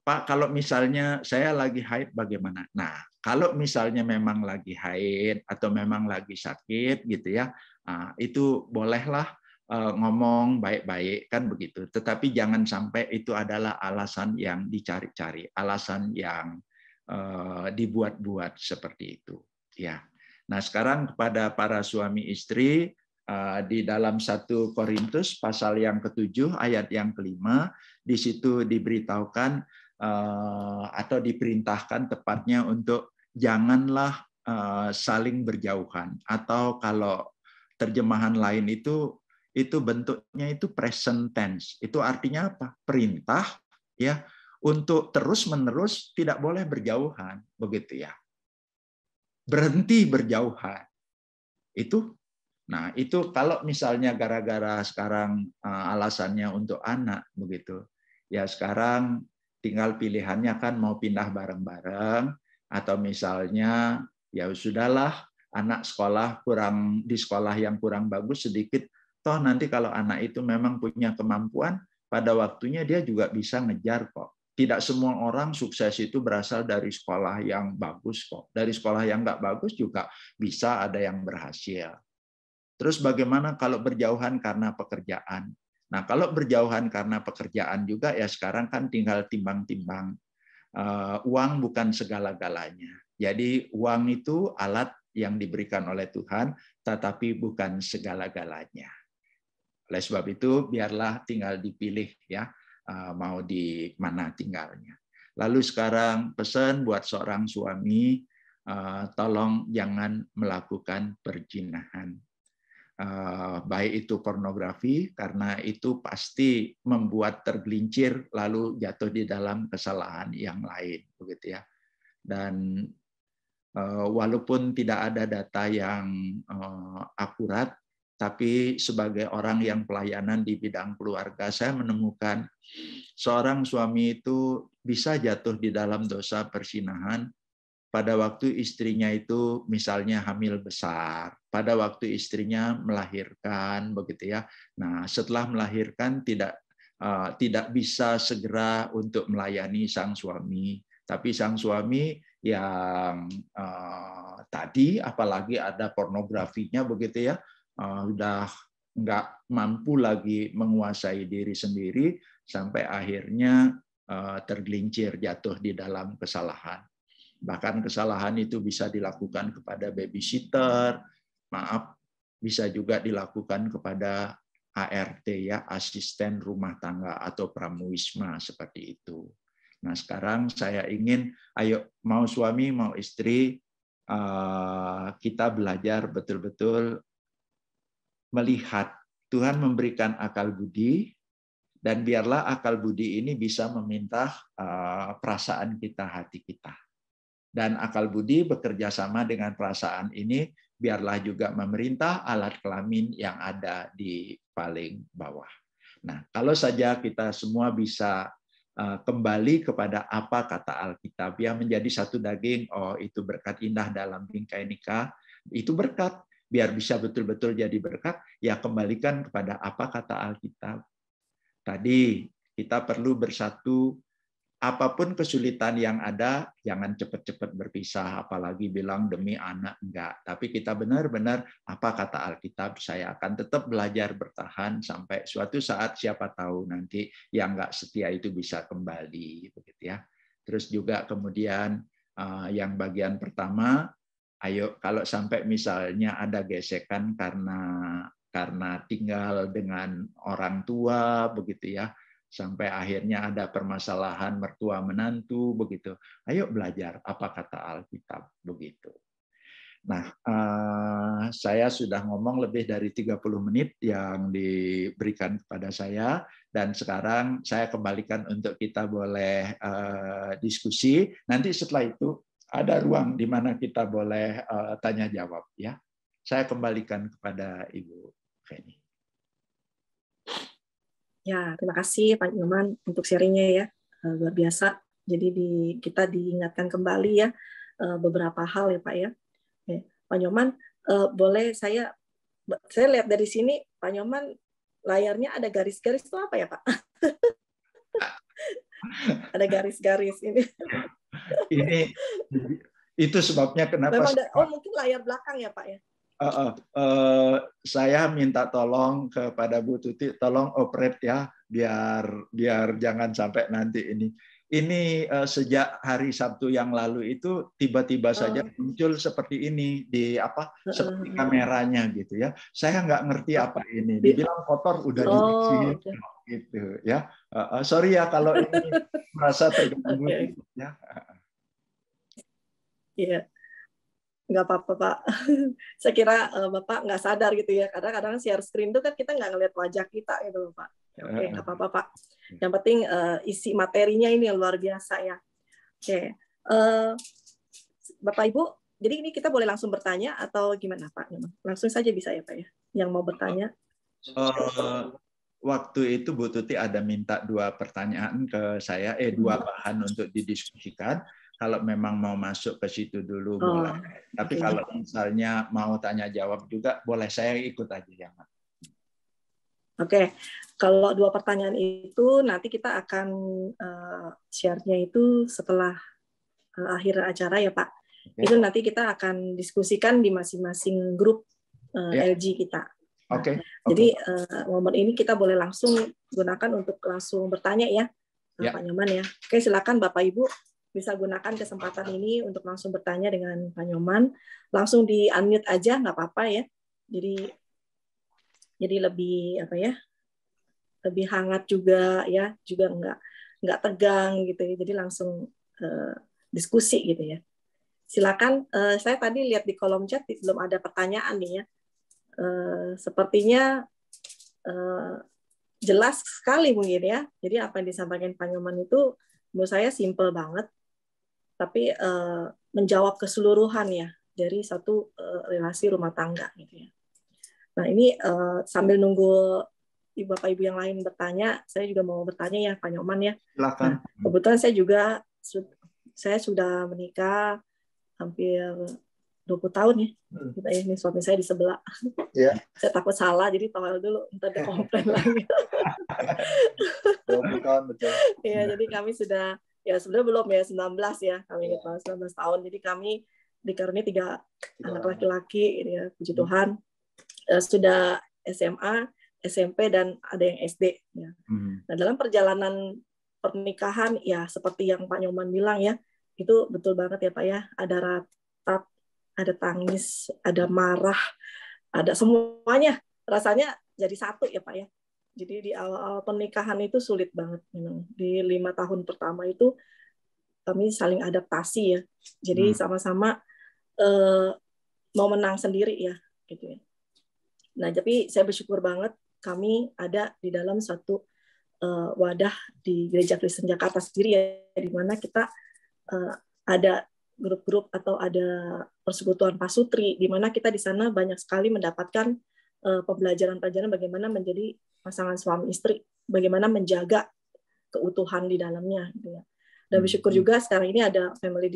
Pak, kalau misalnya saya lagi haid bagaimana? Nah, kalau misalnya memang lagi haid atau memang lagi sakit gitu ya, itu bolehlah ngomong baik-baik kan begitu. Tetapi jangan sampai itu adalah alasan yang dicari-cari, alasan yang dibuat-buat seperti itu. Ya. Nah, sekarang kepada para suami istri di dalam 1 Korintus pasal yang ke-7 ayat yang ke-5, di situ diberitahukan atau diperintahkan tepatnya untuk janganlah saling berjauhan, atau kalau terjemahan lain itu bentuknya itu present tense. Itu artinya apa? Perintah ya untuk terus-menerus tidak boleh berjauhan, begitu ya. Berhenti berjauhan. Nah, itu kalau misalnya gara-gara sekarang alasannya untuk anak begitu. Ya sekarang tinggal pilihannya kan mau pindah bareng-bareng, atau misalnya ya sudahlah anak sekolah di sekolah yang kurang bagus sedikit, toh nanti kalau anak itu memang punya kemampuan, pada waktunya dia juga bisa ngejar kok. Tidak semua orang sukses itu berasal dari sekolah yang bagus kok. Dari sekolah yang nggak bagus juga bisa ada yang berhasil. Terus bagaimana kalau berjauhan karena pekerjaan? Nah, kalau berjauhan karena pekerjaan juga ya sekarang kan tinggal timbang-timbang. Uang bukan segala-galanya. Jadi uang itu alat yang diberikan oleh Tuhan, tetapi bukan segala-galanya. Oleh sebab itu biarlah tinggal dipilih ya. mau di mana tinggalnya. Lalu sekarang pesan buat seorang suami, tolong jangan melakukan perzinahan. Baik itu pornografi, karena itu pasti membuat tergelincir lalu jatuh di dalam kesalahan yang lain, begitu ya. Dan walaupun tidak ada data yang akurat, tapi sebagai orang yang pelayanan di bidang keluarga, saya menemukan seorang suami itu bisa jatuh di dalam dosa perzinahan pada waktu istrinya itu misalnya hamil besar, pada waktu istrinya melahirkan, begitu ya. Nah, setelah melahirkan tidak bisa segera untuk melayani sang suami, tapi sang suami yang tadi apalagi ada pornografinya, begitu ya, udah nggak mampu lagi menguasai diri sendiri sampai akhirnya tergelincir jatuh di dalam kesalahan. Bahkan kesalahan itu bisa dilakukan kepada babysitter, bisa juga dilakukan kepada ART ya, asisten rumah tangga atau pramuwisma seperti itu. Nah, sekarang saya ingin, ayo mau suami mau istri, kita belajar betul-betul melihat Tuhan memberikan akal budi, dan biarlah akal budi ini bisa meminta perasaan kita, hati kita. Dan akal budi bekerja sama dengan perasaan ini, biarlah juga memerintah alat kelamin yang ada di paling bawah. Nah, kalau saja kita semua bisa kembali kepada apa kata Alkitab, yang menjadi satu daging, oh itu berkat indah dalam bingkai nikah, itu berkat, biar bisa betul-betul jadi berkat, ya kembalikan kepada apa kata Alkitab. Tadi kita perlu bersatu. Apapun kesulitan yang ada, jangan cepat-cepat berpisah, apalagi bilang demi anak, enggak. Tapi kita benar-benar, apa kata Alkitab, saya akan tetap belajar bertahan sampai suatu saat, siapa tahu nanti yang enggak setia itu bisa kembali, begitu ya. Terus juga kemudian yang bagian pertama, ayo kalau sampai misalnya ada gesekan karena tinggal dengan orang tua, begitu ya, sampai akhirnya ada permasalahan mertua menantu, begitu. Ayo belajar apa kata Alkitab, begitu. Nah, saya sudah ngomong lebih dari 30 menit yang diberikan kepada saya, dan sekarang saya kembalikan untuk kita boleh diskusi. Nanti setelah itu ada ruang di mana kita boleh tanya jawab, ya. Saya kembalikan kepada Ibu Feni. Ya, terima kasih Pak Nyoman untuk sharingnya ya, luar biasa. Jadi kita diingatkan kembali ya beberapa hal ya Pak ya. Pak Nyoman, boleh saya lihat dari sini Pak Nyoman layarnya ada garis-garis itu apa ya Pak? Ada garis-garis ini. Ini itu sebabnya kenapa. Mungkin layar belakang ya Pak ya. Saya minta tolong kepada Bu Tuti, tolong operate ya, biar jangan sampai nanti ini sejak hari Sabtu yang lalu itu tiba-tiba saja muncul seperti ini di seperti kameranya gitu ya. Saya nggak ngerti apa ini. Dibilang kotor udah dibersihin gitu ya. Sorry ya kalau ini merasa terganggu ya. Iya. Nggak apa-apa Pak. Saya kira Bapak nggak sadar gitu ya. Kadang-kadang share screen itu kan kita nggak ngelihat wajah kita gitu loh Pak. Oke, nggak apa-apa Pak. Yang penting isi materinya ini yang luar biasa ya. Oke, Bapak Ibu, jadi ini kita boleh langsung bertanya atau gimana Pak? Langsung saja bisa ya Pak ya. Yang mau bertanya. Waktu itu Bu Tuti ada minta 2 pertanyaan ke saya, 2 bahan untuk didiskusikan. Kalau memang mau masuk ke situ dulu boleh. Tapi kalau misalnya mau tanya jawab juga boleh, saya ikut aja ya, Mak. Oke, kalau 2 pertanyaan itu nanti kita akan share-nya itu setelah akhir acara ya Pak. Itu nanti kita akan diskusikan di masing-masing grup LG kita. Jadi momen ini kita boleh langsung gunakan untuk langsung bertanya ya, Pak Nyoman ya. Oke, silakan Bapak Ibu bisa gunakan kesempatan ini untuk langsung bertanya dengan Pak Nyoman. Langsung di unmute aja, nggak apa-apa ya. Jadi lebih apa ya? lebih hangat juga ya, juga nggak tegang gitu ya. Jadi langsung diskusi gitu ya. Silakan, saya tadi lihat di kolom chat belum ada pertanyaan nih ya. Sepertinya jelas sekali mungkin ya. Jadi apa yang disampaikan Pak Nyoman itu menurut saya simple banget, tapi menjawab keseluruhan ya dari satu relasi rumah tangga gitu ya. Nah ini sambil nunggu Bapak Ibu yang lain bertanya, saya juga mau bertanya ya Pak Nyoman ya. Silakan. Nah, kebetulan saya sudah menikah hampir 20 tahun ya. Ini suami saya di sebelah. Ya. Saya takut salah, jadi tawar dulu, ntar ada komplain lagi. 20 tahun betul. Ya, jadi kami sudah, ya sebenarnya belum ya, 19 ya, kami ingat 19 tahun. Jadi kami dikaruniai 3 anak laki-laki, ya, puji Tuhan. Sudah SMA, SMP, dan ada yang SD. Ya. Nah, dalam perjalanan pernikahan, ya seperti yang Pak Nyoman bilang ya, itu betul banget ya Pak ya, ada ratap, ada tangis, ada marah, ada semuanya, rasanya jadi satu ya Pak ya. Jadi di awal-awal pernikahan itu sulit banget memang. Di 5 tahun pertama itu kami saling adaptasi ya. Jadi sama-sama mau menang sendiri ya, gitu ya. Nah, tapi saya bersyukur banget kami ada di dalam satu wadah di Gereja Kristen Jakarta sendiri ya, di mana kita ada grup-grup atau ada persekutuan pasutri, di mana kita di sana banyak sekali mendapatkan pembelajaran-pembelajaran bagaimana menjadi pasangan suami istri, bagaimana menjaga keutuhan di dalamnya, gitu ya. Dan bersyukur juga sekarang ini ada family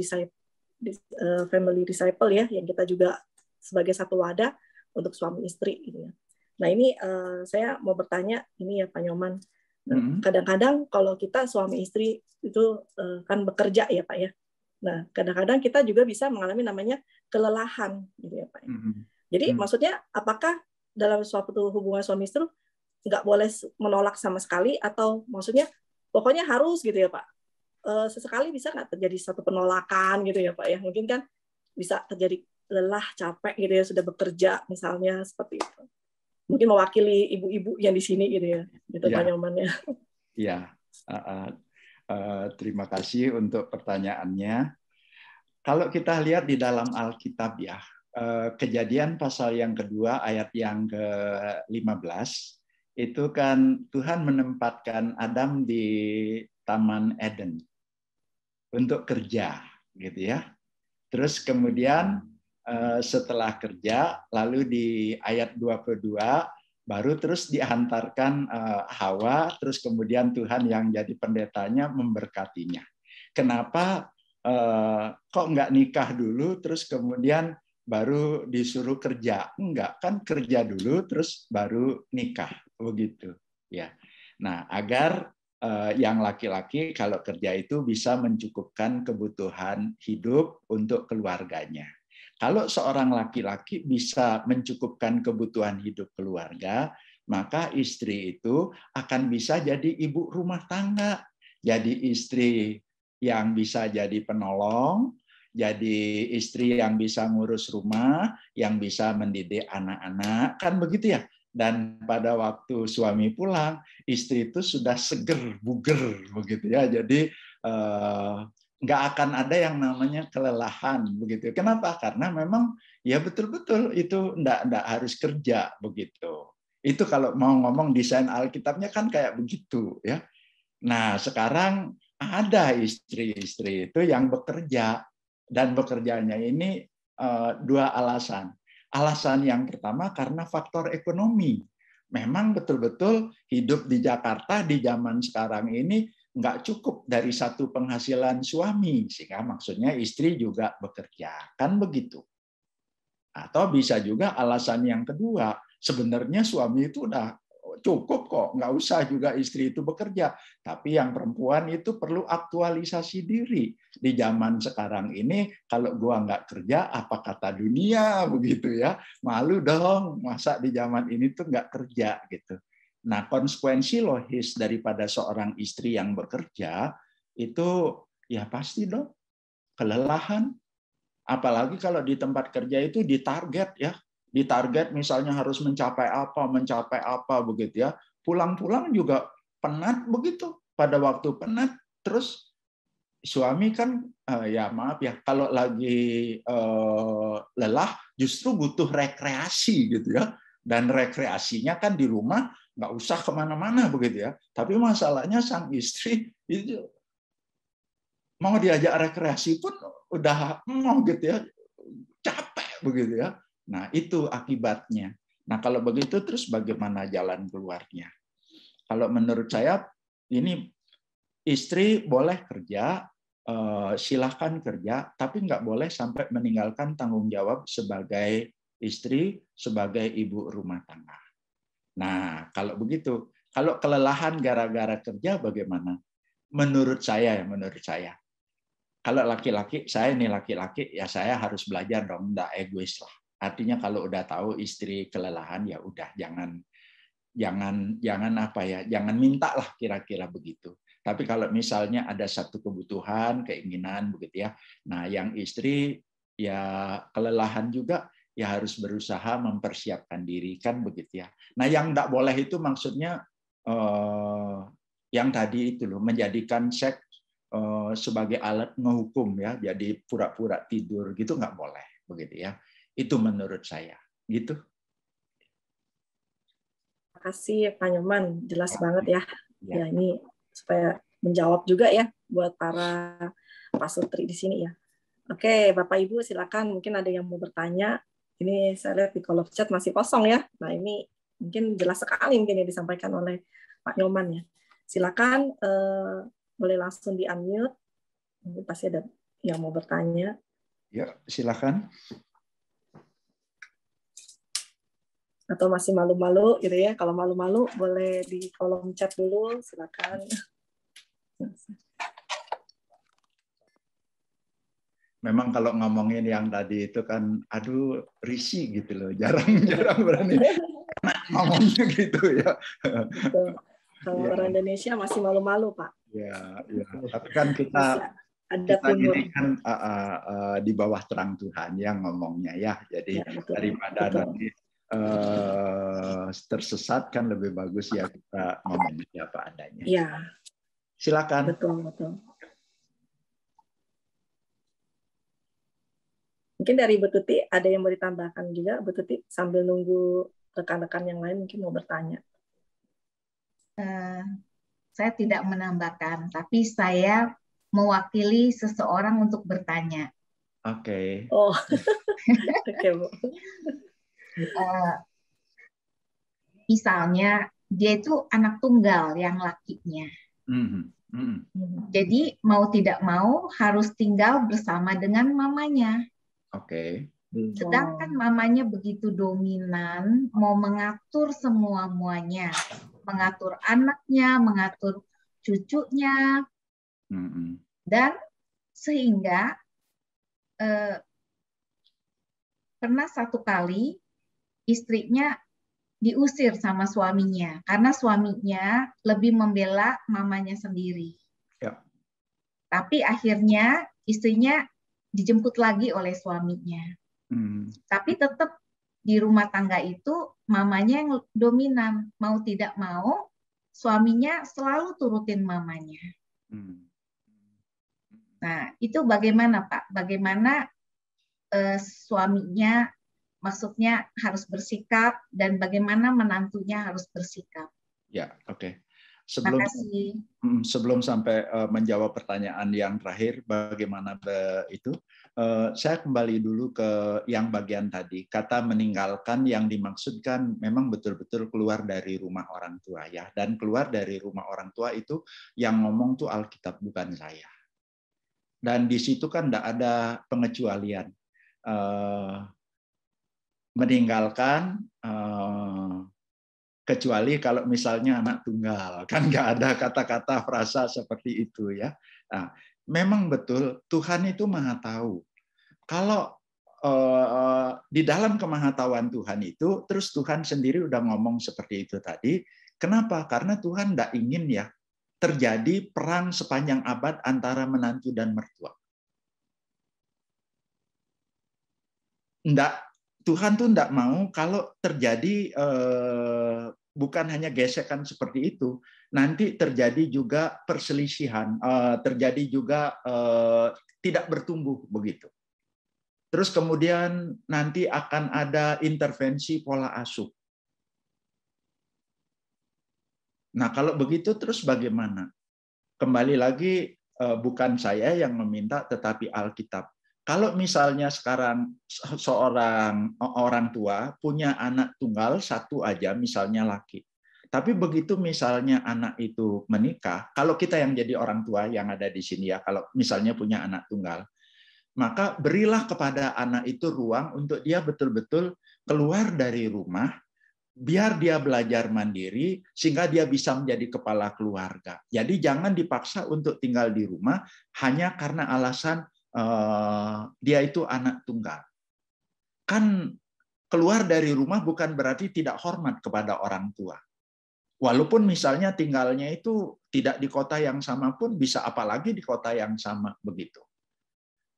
disciple ya, yang kita juga sebagai satu wadah untuk suami istri, gitu ya. Nah ini saya mau bertanya ini ya Pak Nyoman. Nah, kadang-kadang kalau kita suami istri itu kan bekerja ya Pak ya. Nah, kadang-kadang kita juga bisa mengalami namanya kelelahan, gitu ya Pak. Jadi maksudnya apakah dalam suatu hubungan suami istri nggak boleh menolak sama sekali, atau maksudnya pokoknya harus gitu ya Pak? Sesekali bisa nggak terjadi satu penolakan gitu ya Pak ya? Mungkin kan bisa terjadi lelah, capek gitu ya, sudah bekerja misalnya seperti itu. Mungkin mewakili ibu-ibu yang di sini gitu ya, gitu Pak Nyoman ya. Iya. Terima kasih untuk pertanyaannya. Kalau kita lihat di dalam Alkitab ya, Kejadian pasal yang kedua ayat yang ke-15 itu kan Tuhan menempatkan Adam di Taman Eden untuk kerja, gitu ya. Terus kemudian setelah kerja, lalu di ayat 22 baru terus dihantarkan Hawa, terus kemudian Tuhan yang jadi pendetanya memberkatinya. Kenapa kok nggak nikah dulu, terus kemudian baru disuruh kerja? Enggak, kan kerja dulu, terus baru nikah, begitu. Ya. Nah, agar yang laki-laki kalau kerja itu bisa mencukupkan kebutuhan hidup untuk keluarganya. Kalau seorang laki-laki bisa mencukupkan kebutuhan hidup keluarga, maka istri itu akan bisa jadi ibu rumah tangga. Jadi istri yang bisa jadi penolong, jadi istri yang bisa ngurus rumah, yang bisa mendidik anak-anak, kan begitu ya. Dan pada waktu suami pulang, istri itu sudah seger, buger, begitu ya. Jadi nggak akan ada yang namanya kelelahan, begitu. Kenapa? Karena memang ya betul-betul itu nggak harus kerja, begitu. Itu kalau mau ngomong desain Alkitabnya kan kayak begitu ya. Nah sekarang ada istri-istri itu yang bekerja, dan bekerjanya ini dua alasan. Alasan yang pertama karena faktor ekonomi. Memang betul-betul hidup di Jakarta di zaman sekarang ini nggak cukup dari satu penghasilan suami, sehingga maksudnya istri juga bekerja, kan begitu. Atau bisa juga alasan yang kedua, sebenarnya suami itu udah cukup kok, nggak usah juga istri itu bekerja. Tapi yang perempuan itu perlu aktualisasi diri. Di zaman sekarang ini, kalau gua nggak kerja, apa kata dunia, begitu ya. Malu dong, masa di zaman ini tuh nggak kerja, gitu. Nah, konsekuensi logis daripada seorang istri yang bekerja, itu ya pasti dong, kelelahan. Apalagi kalau di tempat kerja itu ditarget ya. Ditarget misalnya harus mencapai apa begitu ya. pulang-pulang juga penat begitu. Pada waktu penat, terus suami kan ya maaf ya, kalau lagi lelah justru butuh rekreasi gitu ya. Dan rekreasinya kan di rumah, nggak usah kemana-mana begitu ya. Tapi masalahnya sang istri itu mau diajak rekreasi pun udah mau gitu ya, capek begitu ya. Nah itu akibatnya. Nah kalau begitu terus bagaimana jalan keluarnya? Kalau menurut saya ini istri boleh kerja, silahkan kerja, tapi nggak boleh sampai meninggalkan tanggung jawab sebagai istri, sebagai ibu rumah tangga. Nah, kalau begitu, kalau kelelahan gara-gara kerja bagaimana? Menurut saya, kalau laki-laki, saya ini laki-laki, ya saya harus belajar dong, nggak egois lah. Artinya kalau udah tahu istri kelelahan, ya udah jangan apa ya, jangan minta lah kira-kira begitu. Tapi kalau misalnya ada satu kebutuhan, keinginan begitu ya, nah yang istri ya kelelahan juga, ya harus berusaha mempersiapkan diri kan begitu ya. Nah yang nggak boleh itu maksudnya yang tadi itu loh, menjadikan seks sebagai alat ngehukum ya, jadi pura-pura tidur gitu nggak boleh begitu ya. Itu menurut saya gitu. Terima kasih Pak Nyoman, jelas banget ya. Ya. Ya ini supaya menjawab juga ya buat para pasutri di sini ya. Oke, Bapak Ibu silakan, mungkin ada yang mau bertanya. Ini saya lihat di kolom chat masih kosong ya. Nah ini mungkin jelas sekali mungkin yang disampaikan oleh Pak Nyoman ya. Silakan boleh langsung di-unmute. Mungkin pasti ada yang mau bertanya. Ya, silakan. Atau masih malu-malu gitu ya. Kalau malu-malu boleh di kolom chat dulu, silakan. Memang kalau ngomongin yang tadi itu kan, aduh risih gitu loh, jarang berani ngomongnya gitu ya. Betul. Kalau Ya. orang Indonesia masih malu-malu, Pak. Ya, ya. Tapi kan Masih ada ini kan di bawah terang Tuhan yang ngomongnya ya. Jadi ya, betul, daripada betul. nanti tersesat kan lebih bagus ya kita ngomongnya apa adanya. Ya. Silakan. Betul. Mungkin dari Bu Tuti ada yang mau ditambahkan juga, Bu Tuti, sambil nunggu rekan-rekan yang lain mungkin mau bertanya. Saya tidak menambahkan, tapi saya mewakili seseorang untuk bertanya. Oke. Oh, oke Bu. Misalnya dia itu anak tunggal yang lakinya. Jadi mau tidak mau harus tinggal bersama dengan mamanya. Oke. Sedangkan mamanya begitu dominan, mau mengatur semua-muanya, mengatur anaknya, mengatur cucunya, dan sehingga pernah satu kali istrinya diusir sama suaminya karena suaminya lebih membela mamanya sendiri. Ya. Tapi akhirnya istrinya dijemput lagi oleh suaminya. Tapi tetap di rumah tangga itu mamanya yang dominan, mau tidak mau suaminya selalu turutin mamanya. Nah, itu bagaimana Pak? Bagaimana suaminya maksudnya harus bersikap dan bagaimana menantunya harus bersikap? Ya, oke. Sebelum sampai menjawab pertanyaan yang terakhir, bagaimana itu? Saya kembali dulu ke yang bagian tadi. Kata meninggalkan yang dimaksudkan memang betul-betul keluar dari rumah orang tua ya. Dan keluar dari rumah orang tua itu yang ngomong tuh Alkitab, bukan saya. Dan di situ kan tidak ada pengecualian. Meninggalkan kecuali kalau misalnya anak tunggal, kan nggak ada kata-kata frasa seperti itu ya. Nah, memang betul Tuhan itu maha tahu. Kalau di dalam kemahatauan Tuhan itu, terus Tuhan sendiri udah ngomong seperti itu tadi. Kenapa? Karena Tuhan nggak ingin ya terjadi perang sepanjang abad antara menantu dan mertua. Tuhan tuh nggak mau kalau terjadi bukan hanya gesekan seperti itu, nanti terjadi juga perselisihan, terjadi juga tidak bertumbuh begitu. Terus kemudian nanti akan ada intervensi pola asuh. Nah, kalau begitu terus bagaimana? Kembali lagi, bukan saya yang meminta, tetapi Alkitab. Kalau misalnya sekarang seorang orang tua punya anak tunggal satu aja, misalnya laki. Tapi begitu misalnya anak itu menikah, kalau kita yang jadi orang tua yang ada di sini ya, kalau misalnya punya anak tunggal, maka berilah kepada anak itu ruang untuk dia betul-betul keluar dari rumah, biar dia belajar mandiri sehingga dia bisa menjadi kepala keluarga. Jadi jangan dipaksa untuk tinggal di rumah hanya karena alasan dia itu anak tunggal. Kan keluar dari rumah bukan berarti tidak hormat kepada orang tua. Walaupun misalnya tinggalnya itu tidak di kota yang sama pun bisa, apalagi di kota yang sama begitu.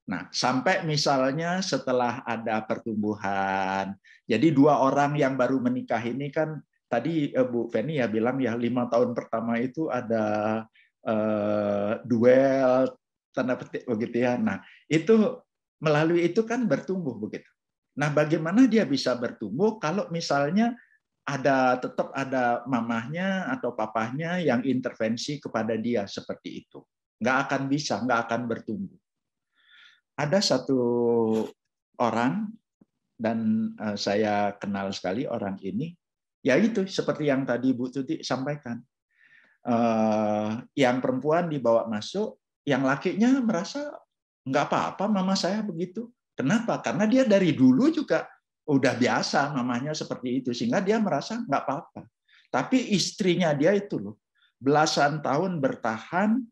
Nah, sampai misalnya setelah ada pertumbuhan, jadi dua orang yang baru menikah ini kan tadi Bu Feni ya bilang ya 5 tahun pertama itu ada duel tanda petik begitu ya. Nah, itu melalui itu kan bertumbuh begitu. Nah, bagaimana dia bisa bertumbuh kalau misalnya tetap ada mamahnya atau papahnya yang intervensi kepada dia seperti itu? Nggak akan bisa, nggak akan bertumbuh. Ada satu orang, dan saya kenal sekali orang ini, yaitu seperti yang tadi Bu Tuti sampaikan. Yang perempuan dibawa masuk, yang lakinya merasa nggak apa-apa mama saya begitu. Kenapa? Karena dia dari dulu juga udah biasa mamanya seperti itu, sehingga dia merasa nggak apa-apa. Tapi istrinya dia itu loh, belasan tahun bertahan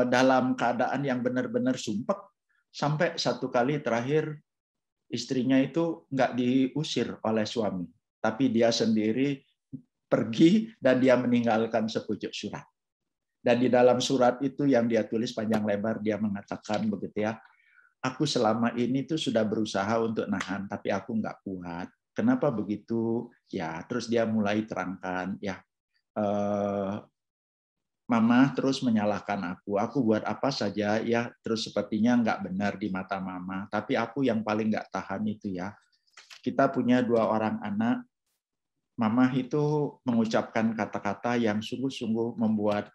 dalam keadaan yang benar-benar sumpek, sampai satu kali terakhir istrinya itu nggak diusir oleh suami, tapi dia sendiri pergi dan dia meninggalkan sepucuk surat. Dan di dalam surat itu yang dia tulis panjang lebar, dia mengatakan begitu ya, aku selama ini tuh sudah berusaha untuk nahan, tapi aku nggak kuat. Kenapa begitu? Ya, terus dia mulai terangkan, ya, Mama terus menyalahkan aku buat apa saja ya, terus sepertinya nggak benar di mata Mama. Tapi aku yang paling nggak tahan itu ya, kita punya 2 orang anak, Mama itu mengucapkan kata-kata yang sungguh-sungguh membuat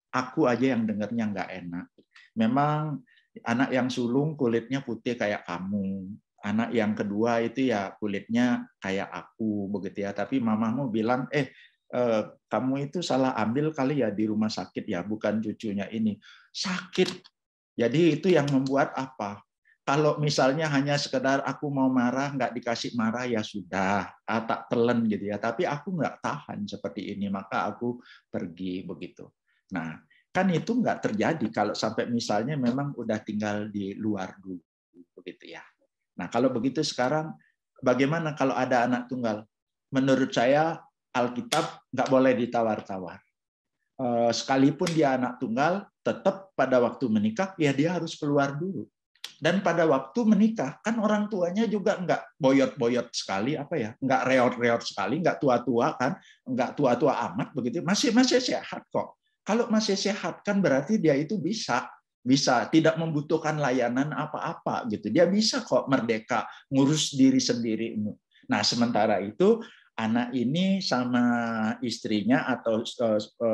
aku aja yang dengarnya nggak enak. Memang anak yang sulung kulitnya putih kayak kamu. Anak yang kedua itu ya kulitnya kayak aku begitu ya. Tapi mamamu bilang, kamu itu salah ambil kali ya di rumah sakit ya, bukan cucunya ini. Sakit. Jadi itu yang membuat apa? Kalau misalnya hanya sekedar aku mau marah, nggak dikasih marah, ya sudah, tak telan gitu ya. Tapi aku nggak tahan seperti ini, maka aku pergi begitu. Nah, kan itu nggak terjadi kalau sampai misalnya memang udah tinggal di luar dulu, begitu ya. Nah, kalau begitu sekarang, bagaimana kalau ada anak tunggal? Menurut saya, Alkitab nggak boleh ditawar-tawar. Sekalipun dia anak tunggal, tetap pada waktu menikah, ya dia harus keluar dulu. Dan pada waktu menikah, kan orang tuanya juga nggak boyot-boyot sekali, nggak reot-reot sekali, nggak tua-tua kan, nggak tua-tua amat begitu, masih sehat kok. Kalau masih sehat kan berarti dia itu bisa tidak membutuhkan layanan apa-apa gitu. Dia bisa kok merdeka ngurus diri sendiri. Nah, sementara itu anak ini sama istrinya atau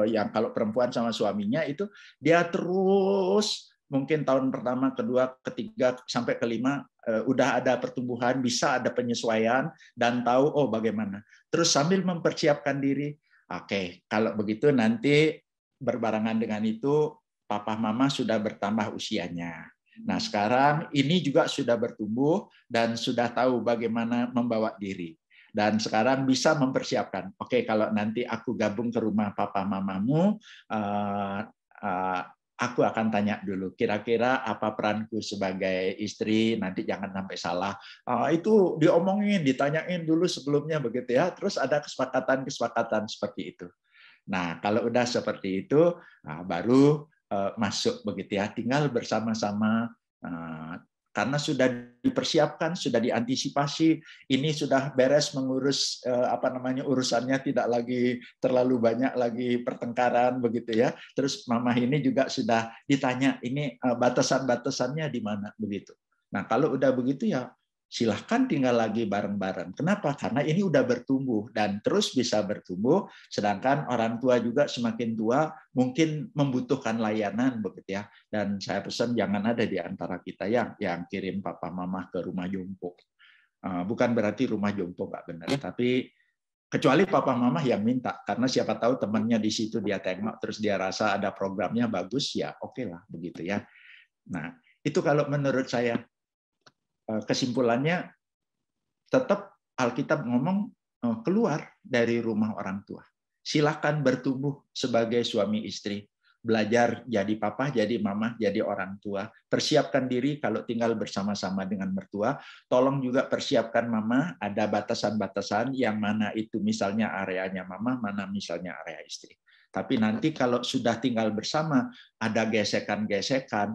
yang kalau perempuan sama suaminya itu dia terus mungkin tahun pertama, kedua, ketiga, sampai kelima udah ada pertumbuhan, bisa ada penyesuaian dan tahu bagaimana. Terus sambil mempersiapkan diri, oke, kalau begitu nanti berbarengan dengan itu papa mama sudah bertambah usianya. Nah, sekarang ini juga sudah bertumbuh dan sudah tahu bagaimana membawa diri. Dan sekarang bisa mempersiapkan, oke, kalau nanti aku gabung ke rumah papa mamamu, aku akan tanya dulu, kira-kira apa peranku sebagai istri, nanti jangan sampai salah. Itu diomongin, ditanyain dulu sebelumnya begitu ya. Terus ada kesepakatan seperti itu. Nah, kalau udah seperti itu, baru masuk begitu ya. Tinggal bersama-sama karena sudah dipersiapkan, sudah diantisipasi, ini sudah beres mengurus urusannya, tidak lagi terlalu banyak lagi pertengkaran begitu ya. Terus mama ini juga sudah ditanya ini batasan-batasannya di mana begitu. Nah, kalau udah begitu ya silahkan tinggal lagi bareng-bareng. Kenapa? Karena ini udah bertumbuh dan terus bisa bertumbuh, sedangkan orang tua juga semakin tua mungkin membutuhkan layanan begitu ya. Dan saya pesan jangan ada di antara kita yang kirim papa mama ke rumah jompo. Bukan berarti rumah jompo nggak benar, tapi kecuali papa mama yang minta, karena siapa tahu temannya di situ dia tengok terus dia rasa ada programnya bagus, ya oke lah begitu ya. Nah, itu kalau menurut saya. Kesimpulannya tetap Alkitab ngomong keluar dari rumah orang tua. Silahkan bertumbuh sebagai suami istri. Belajar jadi papa, jadi mama, jadi orang tua. Persiapkan diri kalau tinggal bersama-sama dengan mertua. Tolong juga persiapkan mama, ada batasan-batasan yang mana itu misalnya areanya mama, mana misalnya area istri. Tapi nanti kalau sudah tinggal bersama, ada gesekan-gesekan,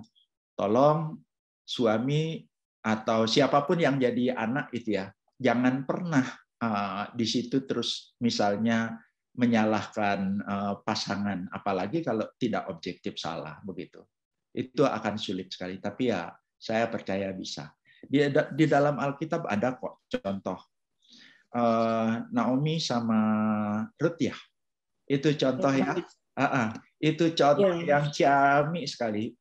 tolong suami atau siapapun yang jadi anak itu ya, jangan pernah di situ terus misalnya menyalahkan pasangan, apalagi kalau tidak objektif salah begitu. Itu akan sulit sekali. Tapi ya saya percaya bisa. Di dalam Alkitab ada kok contoh Naomi sama Ruth ya. Itu contoh ya. Itu contoh yang ciamik sekali.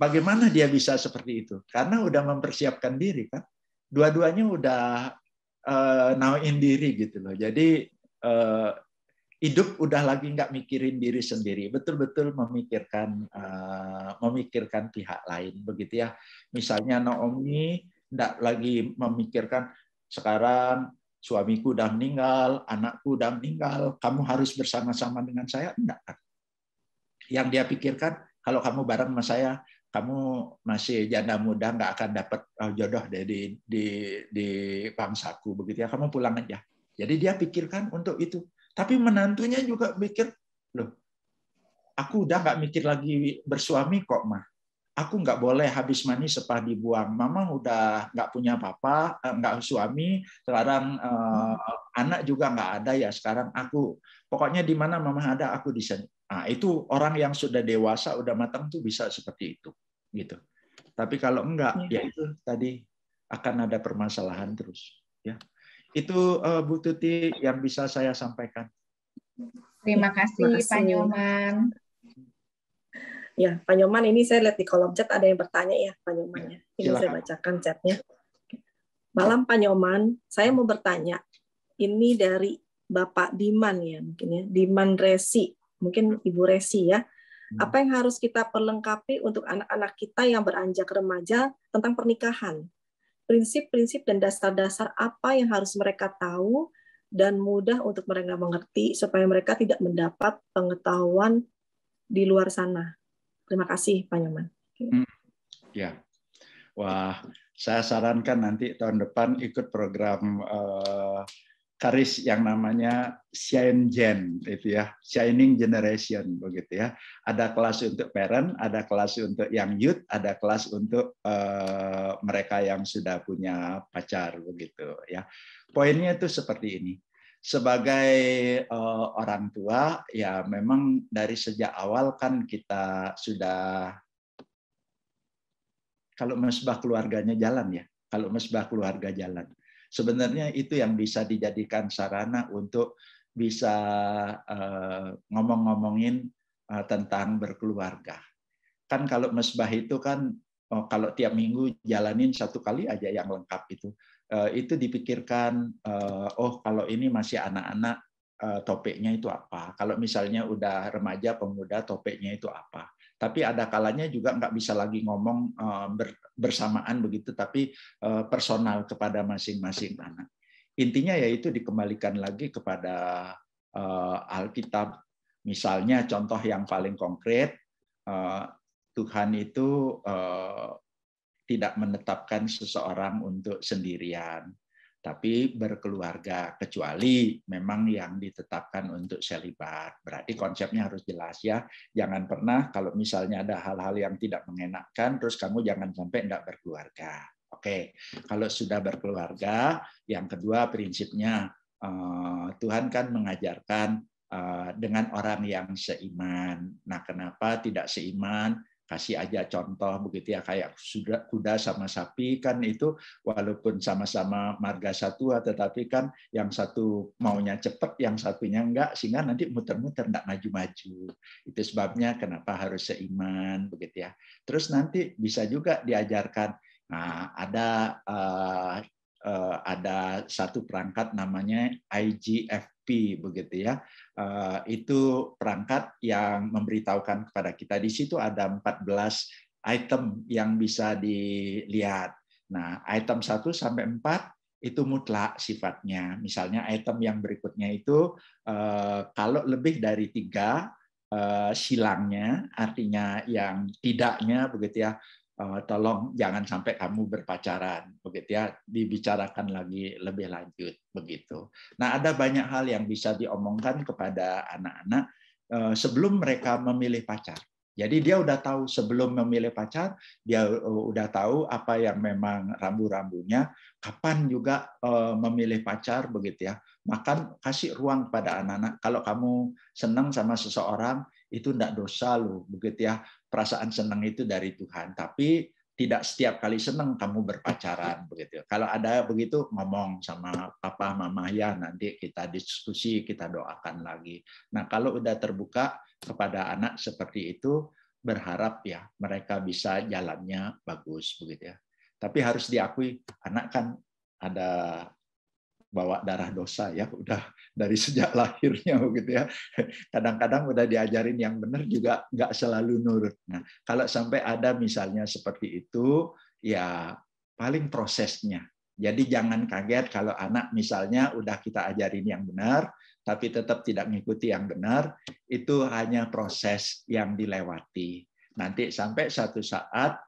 Bagaimana dia bisa seperti itu? Karena udah mempersiapkan diri kan. Dua-duanya udah nauin diri gitu loh. Jadi hidup udah lagi nggak mikirin diri sendiri, betul-betul memikirkan pihak lain begitu ya. Misalnya Naomi nggak lagi memikirkan sekarang suamiku udah meninggal, anakku udah meninggal, kamu harus bersama-sama dengan saya, enggak kan? Yang dia pikirkan, kalau kamu bareng sama saya, kamu masih janda muda, nggak akan dapat jodoh di bangsaku begitu ya. Kamu pulang aja. Jadi dia pikirkan untuk itu. Tapi menantunya juga mikir, loh, aku udah nggak mikir lagi bersuami kok, mah. Aku nggak boleh habis mani sepah dibuang. Mama udah nggak punya papa, nggak suami. Sekarang anak juga nggak ada ya. Sekarang aku, pokoknya di mana mama ada, aku di sana. Nah, itu orang yang sudah dewasa, udah matang tuh bisa seperti itu, gitu. Tapi kalau enggak, ya itu tadi akan ada permasalahan terus. Ya, itu Bu Tuti yang bisa saya sampaikan. Terima kasih Pak Nyoman. Ya, Pak Nyoman, ini saya lihat di kolom chat ada yang bertanya ya, Pak Nyoman. Ini saya bacakan chatnya. Malam Pak Nyoman, saya mau bertanya. Ini dari Bapak Diman ya, mungkin ya, Diman Resi. Mungkin Ibu Resi ya. Apa yang harus kita perlengkapi untuk anak-anak kita yang beranjak remaja tentang pernikahan? Prinsip-prinsip dan dasar-dasar apa yang harus mereka tahu dan mudah untuk mereka mengerti supaya mereka tidak mendapat pengetahuan di luar sana. Terima kasih, Pak Nyoman. Ya, wah, saya sarankan nanti tahun depan ikut program Karis yang namanya Shine itu ya, Shining Generation begitu ya. Ada kelas untuk parent, ada kelas untuk yang youth, ada kelas untuk mereka yang sudah punya pacar begitu ya. Poinnya itu seperti ini. Sebagai orang tua ya memang dari sejak awal kan kita sudah, kalau mesbah keluarganya jalan ya, kalau mesbah keluarga jalan. Sebenarnya itu yang bisa dijadikan sarana untuk bisa ngomong-ngomongin tentang berkeluarga. Kan kalau mesbah itu kan kalau tiap minggu jalanin satu kali aja yang lengkap itu dipikirkan, oh kalau ini masih anak-anak topiknya itu apa. Kalau misalnya udah remaja pemuda topiknya itu apa. Tapi ada kalanya juga nggak bisa lagi ngomong bersamaan begitu, tapi personal kepada masing-masing anak. Intinya yaitu dikembalikan lagi kepada Alkitab. Misalnya contoh yang paling konkret, Tuhan itu tidak menetapkan seseorang untuk sendirian. tapi berkeluarga, kecuali memang yang ditetapkan untuk selibat. Berarti konsepnya harus jelas ya. Jangan pernah kalau misalnya ada hal-hal yang tidak mengenakan, terus kamu jangan sampai tidak berkeluarga. Oke, kalau sudah berkeluarga, yang kedua prinsipnya Tuhan kan mengajarkan dengan orang yang seiman. Nah, kenapa tidak seiman? Kasih aja contoh begitu ya, kayak kuda sama sapi kan itu walaupun sama-sama marga satwa, tetapi kan yang satu maunya cepat, yang satunya enggak, sehingga nanti muter-muter enggak maju-maju. Itu sebabnya kenapa harus seiman begitu ya. Terus nanti bisa juga diajarkan, nah ada satu perangkat namanya IGFP begitu ya. Itu perangkat yang memberitahukan kepada kita, di situ ada 14 item yang bisa dilihat. Nah, item 1 sampai 4 itu mutlak sifatnya. Misalnya item yang berikutnya itu kalau lebih dari 3 silangnya, artinya yang tidaknya begitu ya, tolong jangan sampai kamu berpacaran begitu ya, dibicarakan lagi lebih lanjut begitu. Nah, ada banyak hal yang bisa diomongkan kepada anak-anak sebelum mereka memilih pacar. Jadi dia udah tahu sebelum memilih pacar, dia udah tahu apa yang memang rambu-rambunya, kapan juga memilih pacar begitu ya. Maka kasih ruang pada anak-anak, kalau kamu senang sama seseorang itu enggak dosa loh begitu ya. Perasaan senang itu dari Tuhan, tapi tidak setiap kali senang kamu berpacaran begitu. Kalau ada begitu, ngomong sama papa mama ya, nanti kita diskusi, kita doakan lagi. Nah, kalau udah terbuka kepada anak seperti itu, berharap ya mereka bisa jalannya bagus begitu ya. Tapi harus diakui anak kan ada bawa darah dosa ya, udah dari sejak lahirnya begitu ya. Kadang-kadang udah diajarin yang benar juga nggak selalu nurut. Nah, kalau sampai ada misalnya seperti itu, ya paling prosesnya. Jadi jangan kaget kalau anak misalnya udah kita ajarin yang benar, tapi tetap tidak mengikuti yang benar, itu hanya proses yang dilewati. Nanti sampai satu saat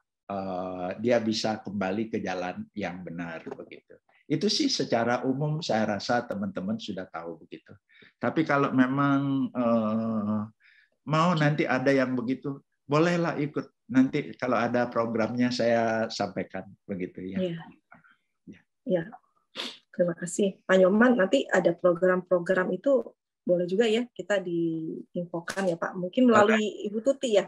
dia bisa kembali ke jalan yang benar begitu. Itu sih secara umum saya rasa teman-teman sudah tahu begitu. Tapi kalau memang mau nanti ada yang begitu, bolehlah ikut. Nanti kalau ada programnya saya sampaikan begitu ya. Ya. Terima kasih Pak Nyoman. Nanti ada program-program itu boleh juga ya kita diinfokan ya Pak. Mungkin melalui Ibu Tuti ya,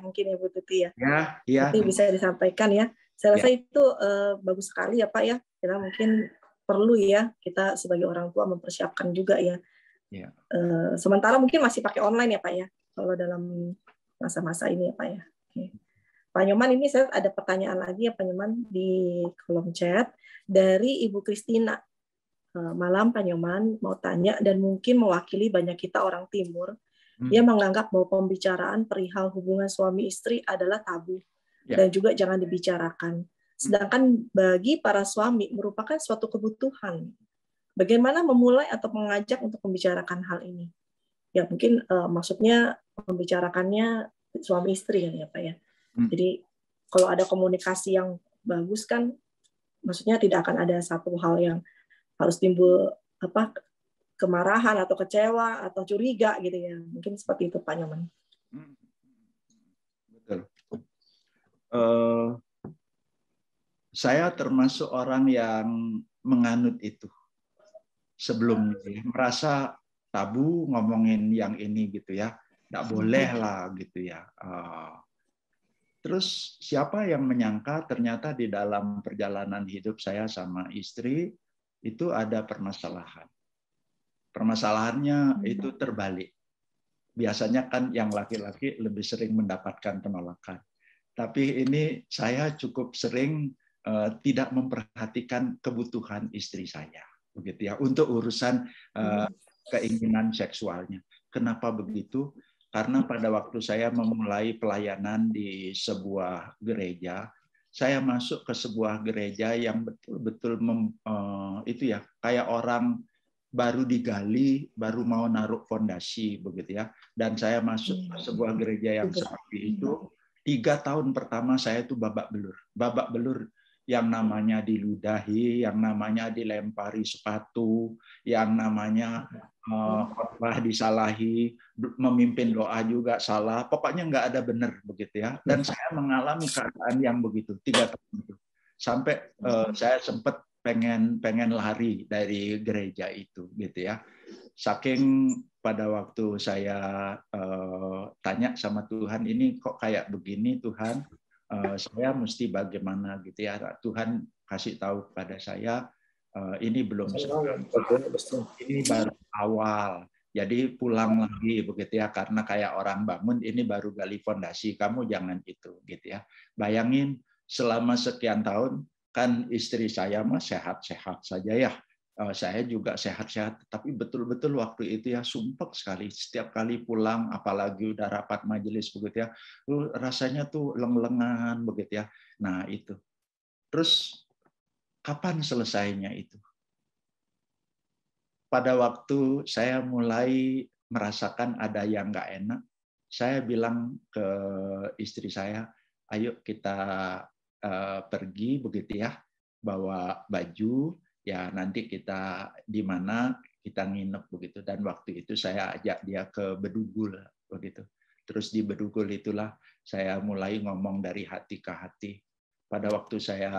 Ya. Nanti bisa disampaikan ya. Saya rasa itu bagus sekali ya Pak ya. Kita mungkin perlu ya kita sebagai orang tua mempersiapkan juga ya. Sementara mungkin masih pakai online ya Pak ya, kalau dalam masa-masa ini ya Pak ya. Oke. Pak Nyoman, ini saya ada pertanyaan lagi ya Pak Nyoman di kolom chat dari Ibu Kristina. Malam Pak Nyoman, mau tanya dan mungkin mewakili banyak kita orang Timur yang menganggap bahwa pembicaraan perihal hubungan suami istri adalah tabu dan juga jangan dibicarakan. Sedangkan bagi para suami merupakan suatu kebutuhan. Bagaimana memulai atau mengajak untuk membicarakan hal ini? Ya mungkin maksudnya membicarakannya suami istri ya Pak ya. Jadi kalau ada komunikasi yang bagus kan, maksudnya tidak akan ada satu hal yang harus timbul kemarahan atau kecewa atau curiga gitu ya. Mungkin seperti itu Pak Nyoman. Betul. Saya termasuk orang yang menganut itu sebelumnya, merasa tabu ngomongin yang ini gitu ya, nggak boleh lah gitu ya. Terus siapa yang menyangka ternyata di dalam perjalanan hidup saya sama istri itu ada permasalahan. Permasalahannya itu terbalik. Biasanya kan yang laki-laki lebih sering mendapatkan penolakan. Tapi ini saya cukup sering tidak memperhatikan kebutuhan istri saya, begitu ya, untuk urusan keinginan seksualnya. Kenapa begitu? Karena pada waktu saya memulai pelayanan di sebuah gereja, saya masuk ke sebuah gereja yang betul-betul itu ya, kayak orang baru digali, baru mau naruh fondasi, begitu ya. Dan saya masuk ke sebuah gereja yang seperti itu. 3 tahun pertama saya itu babak belur. yang namanya diludahi, yang namanya dilempari sepatu, yang namanya khotbah disalahi, memimpin doa juga salah. Pokoknya nggak ada benar begitu ya. Dan saya mengalami keadaan yang begitu 3 tahun itu. Sampai saya sempat pengen lari dari gereja itu gitu ya. Saking pada waktu saya tanya sama Tuhan, ini kok kayak begini Tuhan, saya mesti bagaimana gitu ya. Tuhan kasih tahu kepada saya, ini belum ini baru awal. Jadi pulang lagi begitu ya, karena kayak orang bangun ini baru gali fondasi, kamu jangan itu gitu ya. Bayangin selama sekian tahun kan istri saya mah sehat-sehat saja ya. Saya juga sehat-sehat, tapi betul-betul waktu itu ya sumpek sekali. Setiap kali pulang, apalagi udah rapat majelis begitu ya, rasanya tuh leng-lengan begitu ya. Nah itu. Terus kapan selesainya itu? Pada waktu saya mulai merasakan ada yang nggak enak, saya bilang ke istri saya, ayo kita pergi begitu ya, bawa baju. Ya nanti kita di mana kita nginep begitu. Dan waktu itu saya ajak dia ke Bedugul begitu. Terus di Bedugul itulah saya mulai ngomong dari hati ke hati. Pada waktu saya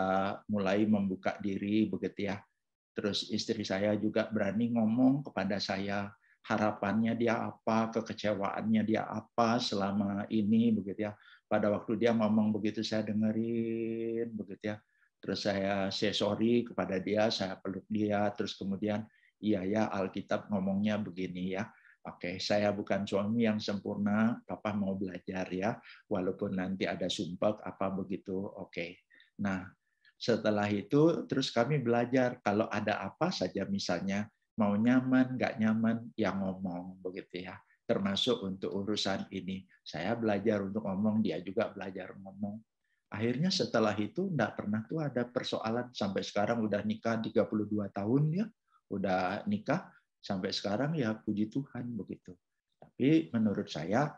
mulai membuka diri begitu ya. Terus istri saya juga berani ngomong kepada saya harapannya dia apa, kekecewaannya dia apa selama ini begitu ya. Pada waktu dia ngomong begitu saya dengerin begitu ya. Terus saya say sorry kepada dia, saya peluk dia, terus kemudian iya ya Alkitab ngomongnya begini ya. Oke, saya bukan suami yang sempurna, Papa mau belajar ya, walaupun nanti ada sumpek apa begitu. Oke. Nah, setelah itu terus kami belajar kalau ada apa saja misalnya mau nyaman, nggak nyaman, yang ngomong begitu ya. Termasuk untuk urusan ini. Saya belajar untuk ngomong, dia juga belajar ngomong. Akhirnya setelah itu enggak pernah tuh ada persoalan sampai sekarang udah nikah 32 tahun ya. Udah nikah sampai sekarang ya puji Tuhan begitu. Tapi menurut saya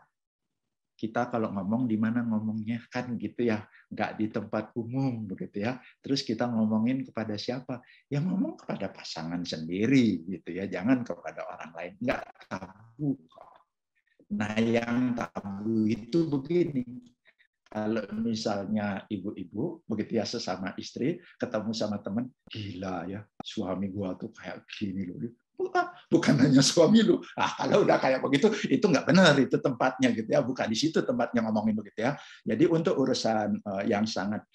kita kalau ngomong di mana ngomongnya kan gitu ya, nggak di tempat umum begitu ya. Terus kita ngomongin kepada siapa? Ya ngomong kepada pasangan sendiri gitu ya, jangan kepada orang lain. Nggak tabu. Nah yang tabu itu begini. Kalau misalnya ibu-ibu begitu ya sesama istri ketemu sama teman, gila ya suami gua tuh kayak gini loh. Bukan hanya suami lu. Kalau udah kayak begitu itu nggak benar itu tempatnya gitu ya, bukan di situ tempatnya ngomongin begitu ya. Jadi untuk urusan yang sangat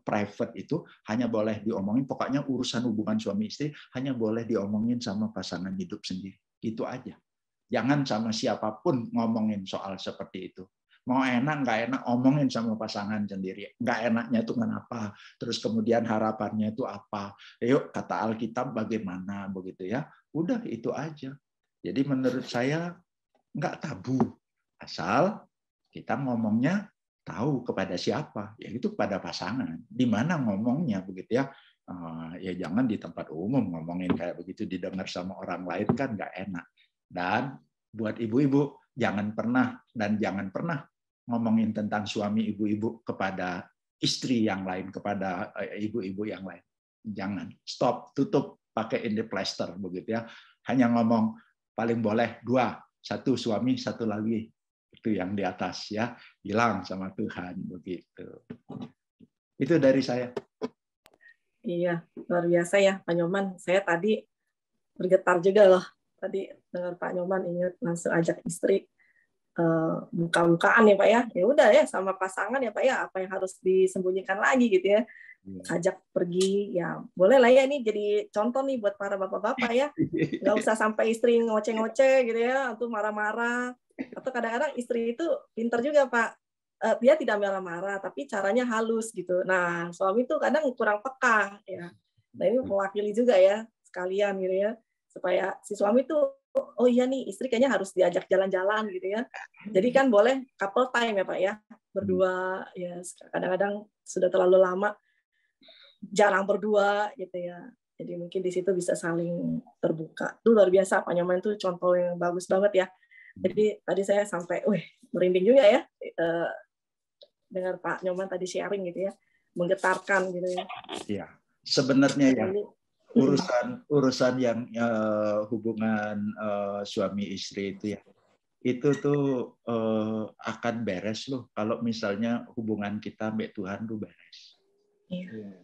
private itu hanya boleh diomongin, pokoknya urusan hubungan suami istri hanya boleh diomongin sama pasangan hidup sendiri. Itu aja. Jangan sama siapapun ngomongin soal seperti itu. Mau enak nggak enak omongin sama pasangan sendiri. Nggak enaknya itu kenapa? Terus kemudian harapannya itu apa? Yuk kata Alkitab bagaimana begitu ya? Udah itu aja. Jadi menurut saya nggak tabu. Asal kita ngomongnya tahu kepada siapa, yaitu kepada pasangan. Di mana ngomongnya begitu ya? Ya jangan di tempat umum ngomongin kayak begitu didengar sama orang lain kan nggak enak. Dan buat ibu-ibu jangan pernah ngomongin tentang suami ibu-ibu kepada istri yang lain, kepada ibu-ibu yang lain. Jangan. Stop, tutup, pakai in the plaster begitu ya. Hanya ngomong paling boleh 2, 1 suami, 1 lagi. Itu yang di atas ya. Bilang sama Tuhan begitu. Itu dari saya. Iya, luar biasa ya Pak Nyoman. Saya tadi bergetar juga loh. Tadi dengar Pak Nyoman ingat langsung ajak istri buka-bukaan ya Pak ya. Ya udah ya sama pasangan ya Pak ya, apa yang harus disembunyikan lagi gitu ya. Ajak pergi ya boleh lah ya, ini jadi contoh nih buat para bapak-bapak ya. Nggak usah sampai istri ngoceh-ngoceh gitu ya, atau marah-marah. Atau kadang-kadang istri itu pintar juga Pak. Dia tidak marah-marah tapi caranya halus gitu. Nah, suami itu kadang kurang peka ya. Nah, ini mewakili juga ya sekalian gitu ya. Supaya si suami tuh oh iya nih istri kayaknya harus diajak jalan-jalan gitu ya. Jadi kan boleh couple time ya Pak ya, berdua ya. Kadang-kadang sudah terlalu lama jarang berdua gitu ya. Jadi mungkin di situ bisa saling terbuka. Itu luar biasa Pak Nyoman, itu contoh yang bagus banget ya. Jadi tadi saya sampai merinding juga ya dengar Pak Nyoman tadi sharing gitu ya. menggetarkan gitu ya. Iya, sebenarnya ya Ini urusan yang hubungan suami istri itu ya, itu tuh akan beres loh kalau misalnya hubungan kita sama Tuhan tuh beres.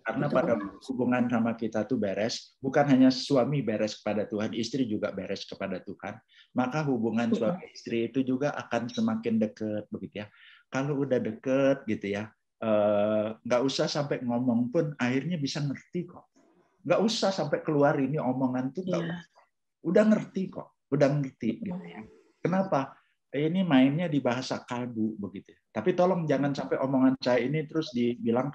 Karena pada hubungan sama kita tuh beres, bukan hanya suami beres kepada Tuhan, istri juga beres kepada Tuhan, maka hubungan suami istri itu juga akan semakin dekat begitu ya. Kalau udah deket gitu ya, nggak usah sampai ngomong pun akhirnya bisa ngerti kok. Nggak usah sampai keluar ini omongan tuh nggak usah. Udah ngerti kok, udah ngerti gitu ya. Kenapa? Ini mainnya di bahasa kalbu begitu. Tapi tolong jangan sampai omongan saya ini terus dibilang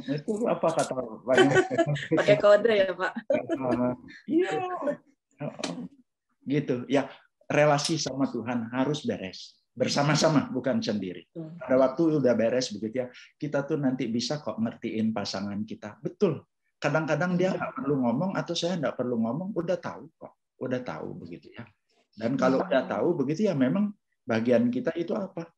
itu apa kata pakai kode ya Pak. Iya, gitu ya. Relasi sama Tuhan harus beres bersama-sama, bukan sendiri. Pada waktu udah beres begitu ya, kita tuh nanti bisa kok ngertiin pasangan kita. Betul. Kadang-kadang dia nggak perlu ngomong atau saya nggak perlu ngomong, udah tahu kok, udah tahu begitu ya. Dan kalau udah tahu begitu ya, memang bagian kita itu apa?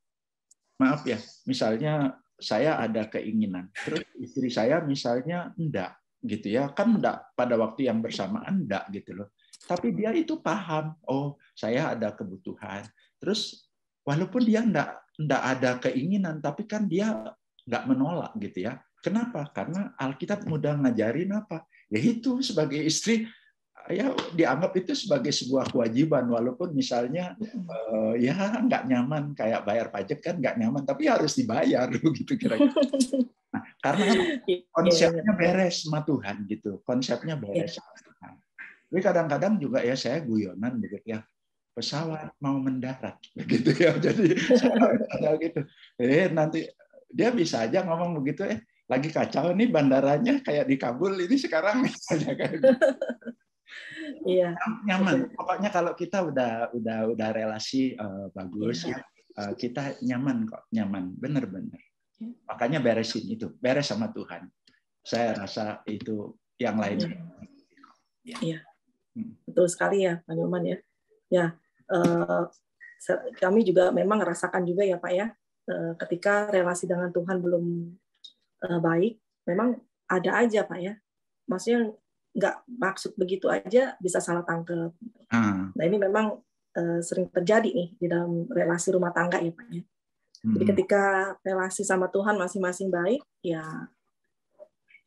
Maaf ya, misalnya saya ada keinginan, terus istri saya misalnya enggak, gitu ya, kan enggak pada waktu yang bersamaan enggak gitu loh. Tapi dia itu paham, oh saya ada kebutuhan. Terus walaupun dia enggak ada keinginan, tapi kan dia enggak menolak gitu ya. Kenapa? Karena Alkitab mudah ngajarin apa? Ya itu sebagai istri ya dianggap itu sebagai sebuah kewajiban, walaupun misalnya ya nggak nyaman, kayak bayar pajak kan nggak nyaman, tapi harus dibayar gitu kira-kira. Nah, karena konsepnya beres sama Tuhan gitu, konsepnya beres sama Tuhan. Tapi kadang-kadang juga ya saya guyonan begitu ya, pesawat mau mendarat begitu ya, jadi ada gitu. Nanti dia bisa aja ngomong begitu, lagi kacau nih bandaranya kayak di Kabul ini sekarang misalnya kayak gitu. Iya. Nyaman. Pokoknya kalau kita udah relasi bagus ya, kita nyaman kok, nyaman, bener-bener. Makanya beresin itu, beres sama Tuhan. Saya rasa itu yang lain. Iya. Betul sekali ya, Pak Nyoman ya. Ya, kami juga memang merasakan juga ya Pak ya, ketika relasi dengan Tuhan belum baik, memang ada aja Pak ya. Maksudnya nggak maksud begitu aja bisa salah tangkap. Nah ini memang sering terjadi nih di dalam relasi rumah tangga ya Pak ya. Jadi ketika relasi sama Tuhan masing-masing baik, ya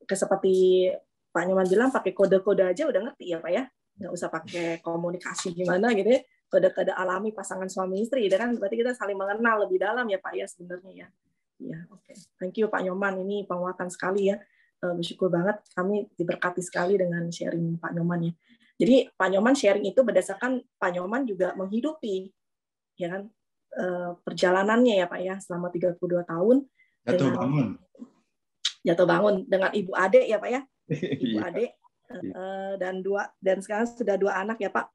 seperti Pak Nyoman bilang pakai kode-kode aja udah ngerti ya Pak ya. Nggak usah pakai komunikasi gimana gitu ya. Kode-kode alami pasangan suami istri, ya kan berarti kita saling mengenal lebih dalam ya Pak ya sebenarnya ya. Ya oke. Thank you Pak Nyoman, ini penguatan sekali ya. Bersyukur banget kami diberkati sekali dengan sharing Pak Nyoman ya. Jadi Pak Nyoman sharing itu berdasarkan Pak Nyoman juga menghidupi ya kan perjalanannya ya Pak ya selama 32 tahun jatuh bangun dengan Ibu Ade ya Pak ya. Ibu Ade dan sekarang sudah 2 anak ya Pak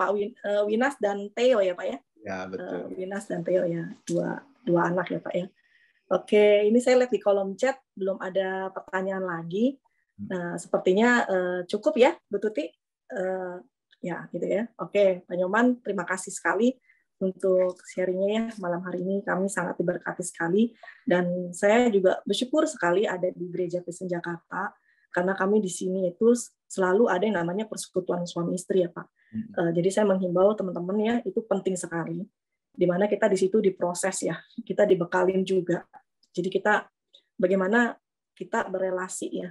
Winas dan Theo ya Pak ya. Ya betul. Winas dan Theo ya, dua anak ya Pak ya. Oke, ini saya lihat di kolom chat belum ada pertanyaan lagi. Nah, sepertinya cukup ya, Bu Tuti. Ya, gitu ya. Oke, Pak Nyoman, terima kasih sekali untuk sharingnya ya malam hari ini. Kami sangat diberkati sekali. Dan saya juga bersyukur sekali ada di Gereja Kristen Jakarta, karena kami di sini itu selalu ada yang namanya persekutuan suami istri ya Pak. Jadi saya menghimbau teman-teman ya, itu penting sekali. Di mana kita di situ diproses ya, kita dibekalin juga. Jadi kita bagaimana kita berelasi ya,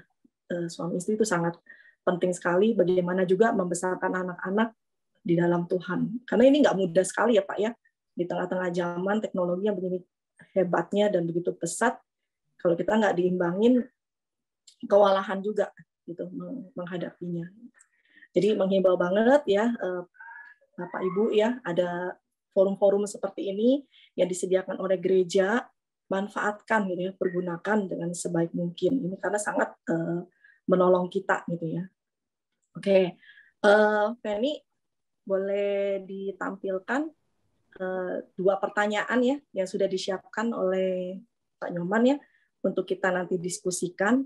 suami istri itu sangat penting sekali. Bagaimana juga membesarkan anak-anak di dalam Tuhan. Karena ini nggak mudah sekali ya Pak ya, di tengah-tengah zaman teknologi yang begini hebatnya dan begitu pesat, kalau kita nggak diimbangin, kewalahan juga gitu menghadapinya. Jadi menghimbau banget ya Bapak Ibu ya, ada forum-forum seperti ini yang disediakan oleh gereja, manfaatkan gitu ya, pergunakan dengan sebaik mungkin. Ini karena sangat menolong kita gitu ya. Oke, Penny boleh ditampilkan 2 pertanyaan ya yang sudah disiapkan oleh Pak Nyoman ya untuk kita nanti diskusikan.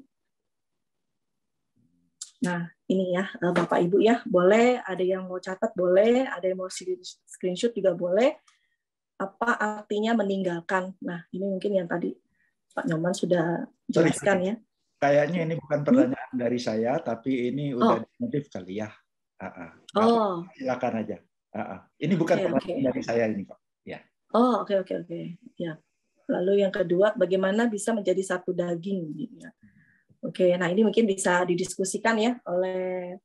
Nah, ini ya Bapak Ibu ya, boleh ada yang mau catat boleh, ada yang mau screenshot juga boleh. Apa artinya meninggalkan? Nah, ini mungkin yang tadi Pak Nyoman sudah Sorry. jelaskan ya. Kayaknya ini bukan pertanyaan dari saya, tapi ini udah definitif kali ya. Silakan aja. Ini bukan pertanyaan dari saya ini kok. Ya. Oke. Ya. Lalu yang kedua, bagaimana bisa menjadi satu daging? Ya. Oke, nah ini mungkin bisa didiskusikan ya oleh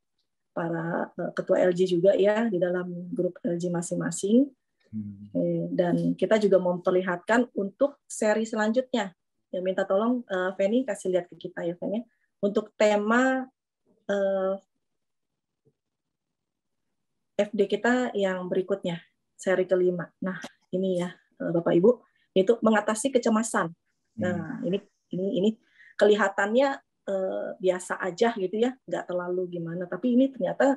para ketua LG juga ya di dalam grup LG masing-masing. Dan kita juga memperlihatkan untuk seri selanjutnya. Ya, minta tolong Feni kasih lihat ke kita ya, Feni. Untuk tema FD kita yang berikutnya, seri kelima. Nah, ini ya, Bapak Ibu, itu mengatasi kecemasan. Nah, ini kelihatannya biasa aja gitu ya, nggak terlalu gimana. Tapi ini ternyata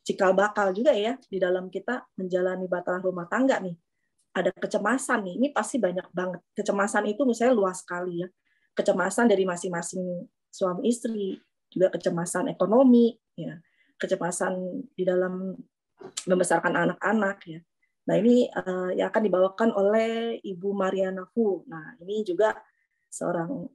cikal bakal juga ya di dalam kita menjalani batalan rumah tangga nih. Ada kecemasan nih, ini pasti banyak banget. Kecemasan itu misalnya luas sekali ya. Kecemasan dari masing-masing suami istri, juga kecemasan ekonomi, ya, kecemasan di dalam membesarkan anak-anak ya. Nah ini yang akan dibawakan oleh Ibu Mariana Hu. Nah ini juga seorang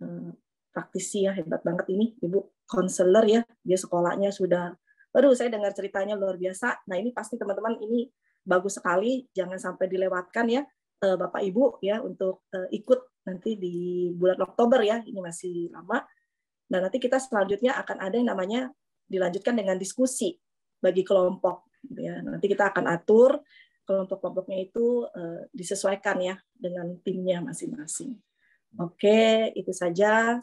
praktisi ya, hebat banget ini, Ibu konselor ya. Dia sekolahnya sudah, aduh saya dengar ceritanya luar biasa. Nah ini pasti teman-teman ini bagus sekali, jangan sampai dilewatkan ya Bapak Ibu ya untuk ikut nanti di bulan Oktober ya, ini masih lama. Nah nanti kita selanjutnya akan ada yang namanya dilanjutkan dengan diskusi bagi kelompok. Ya, nanti kita akan atur kelompok-kelompoknya itu disesuaikan ya dengan timnya masing-masing. Oke, itu saja.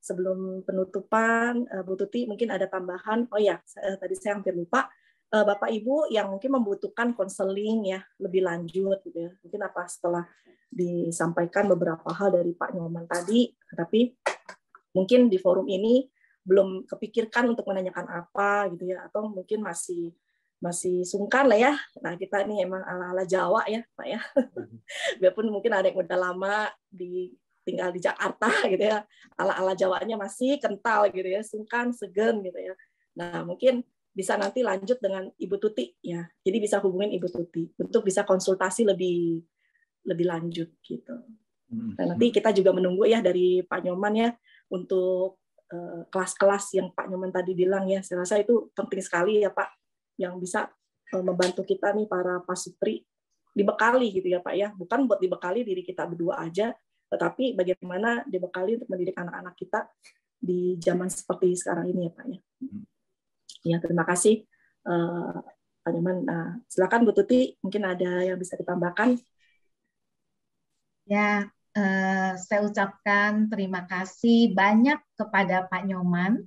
Sebelum penutupan, Bu Tuti mungkin ada tambahan. Oh ya, tadi saya hampir lupa. Bapak Ibu yang mungkin membutuhkan konseling ya lebih lanjut gitu ya. Mungkin apa setelah disampaikan beberapa hal dari Pak Nyoman tadi, tapi mungkin di forum ini belum kepikirkan untuk menanyakan apa gitu ya, atau mungkin masih sungkan lah ya. Nah kita ini emang ala-ala Jawa ya Pak ya. Biarpun mungkin ada yang udah lama tinggal di Jakarta gitu ya, ala-ala Jawanya masih kental gitu ya, sungkan, segen gitu ya. Nah mungkin bisa nanti lanjut dengan Ibu Tuti ya. Jadi bisa hubungin Ibu Tuti untuk bisa konsultasi lebih lanjut gitu. Dan nanti kita juga menunggu ya dari Pak Nyoman ya untuk kelas-kelas yang Pak Nyoman tadi bilang ya. Saya rasa itu penting sekali ya Pak, yang bisa membantu kita nih para pasutri dibekali gitu ya Pak ya. Bukan buat dibekali diri kita berdua aja, tetapi bagaimana dibekali untuk mendidik anak-anak kita di zaman seperti sekarang ini ya Pak ya. Ya, terima kasih Pak Nyoman. Nah, silakan Bu Tuti, mungkin ada yang bisa ditambahkan. Ya, saya ucapkan terima kasih banyak kepada Pak Nyoman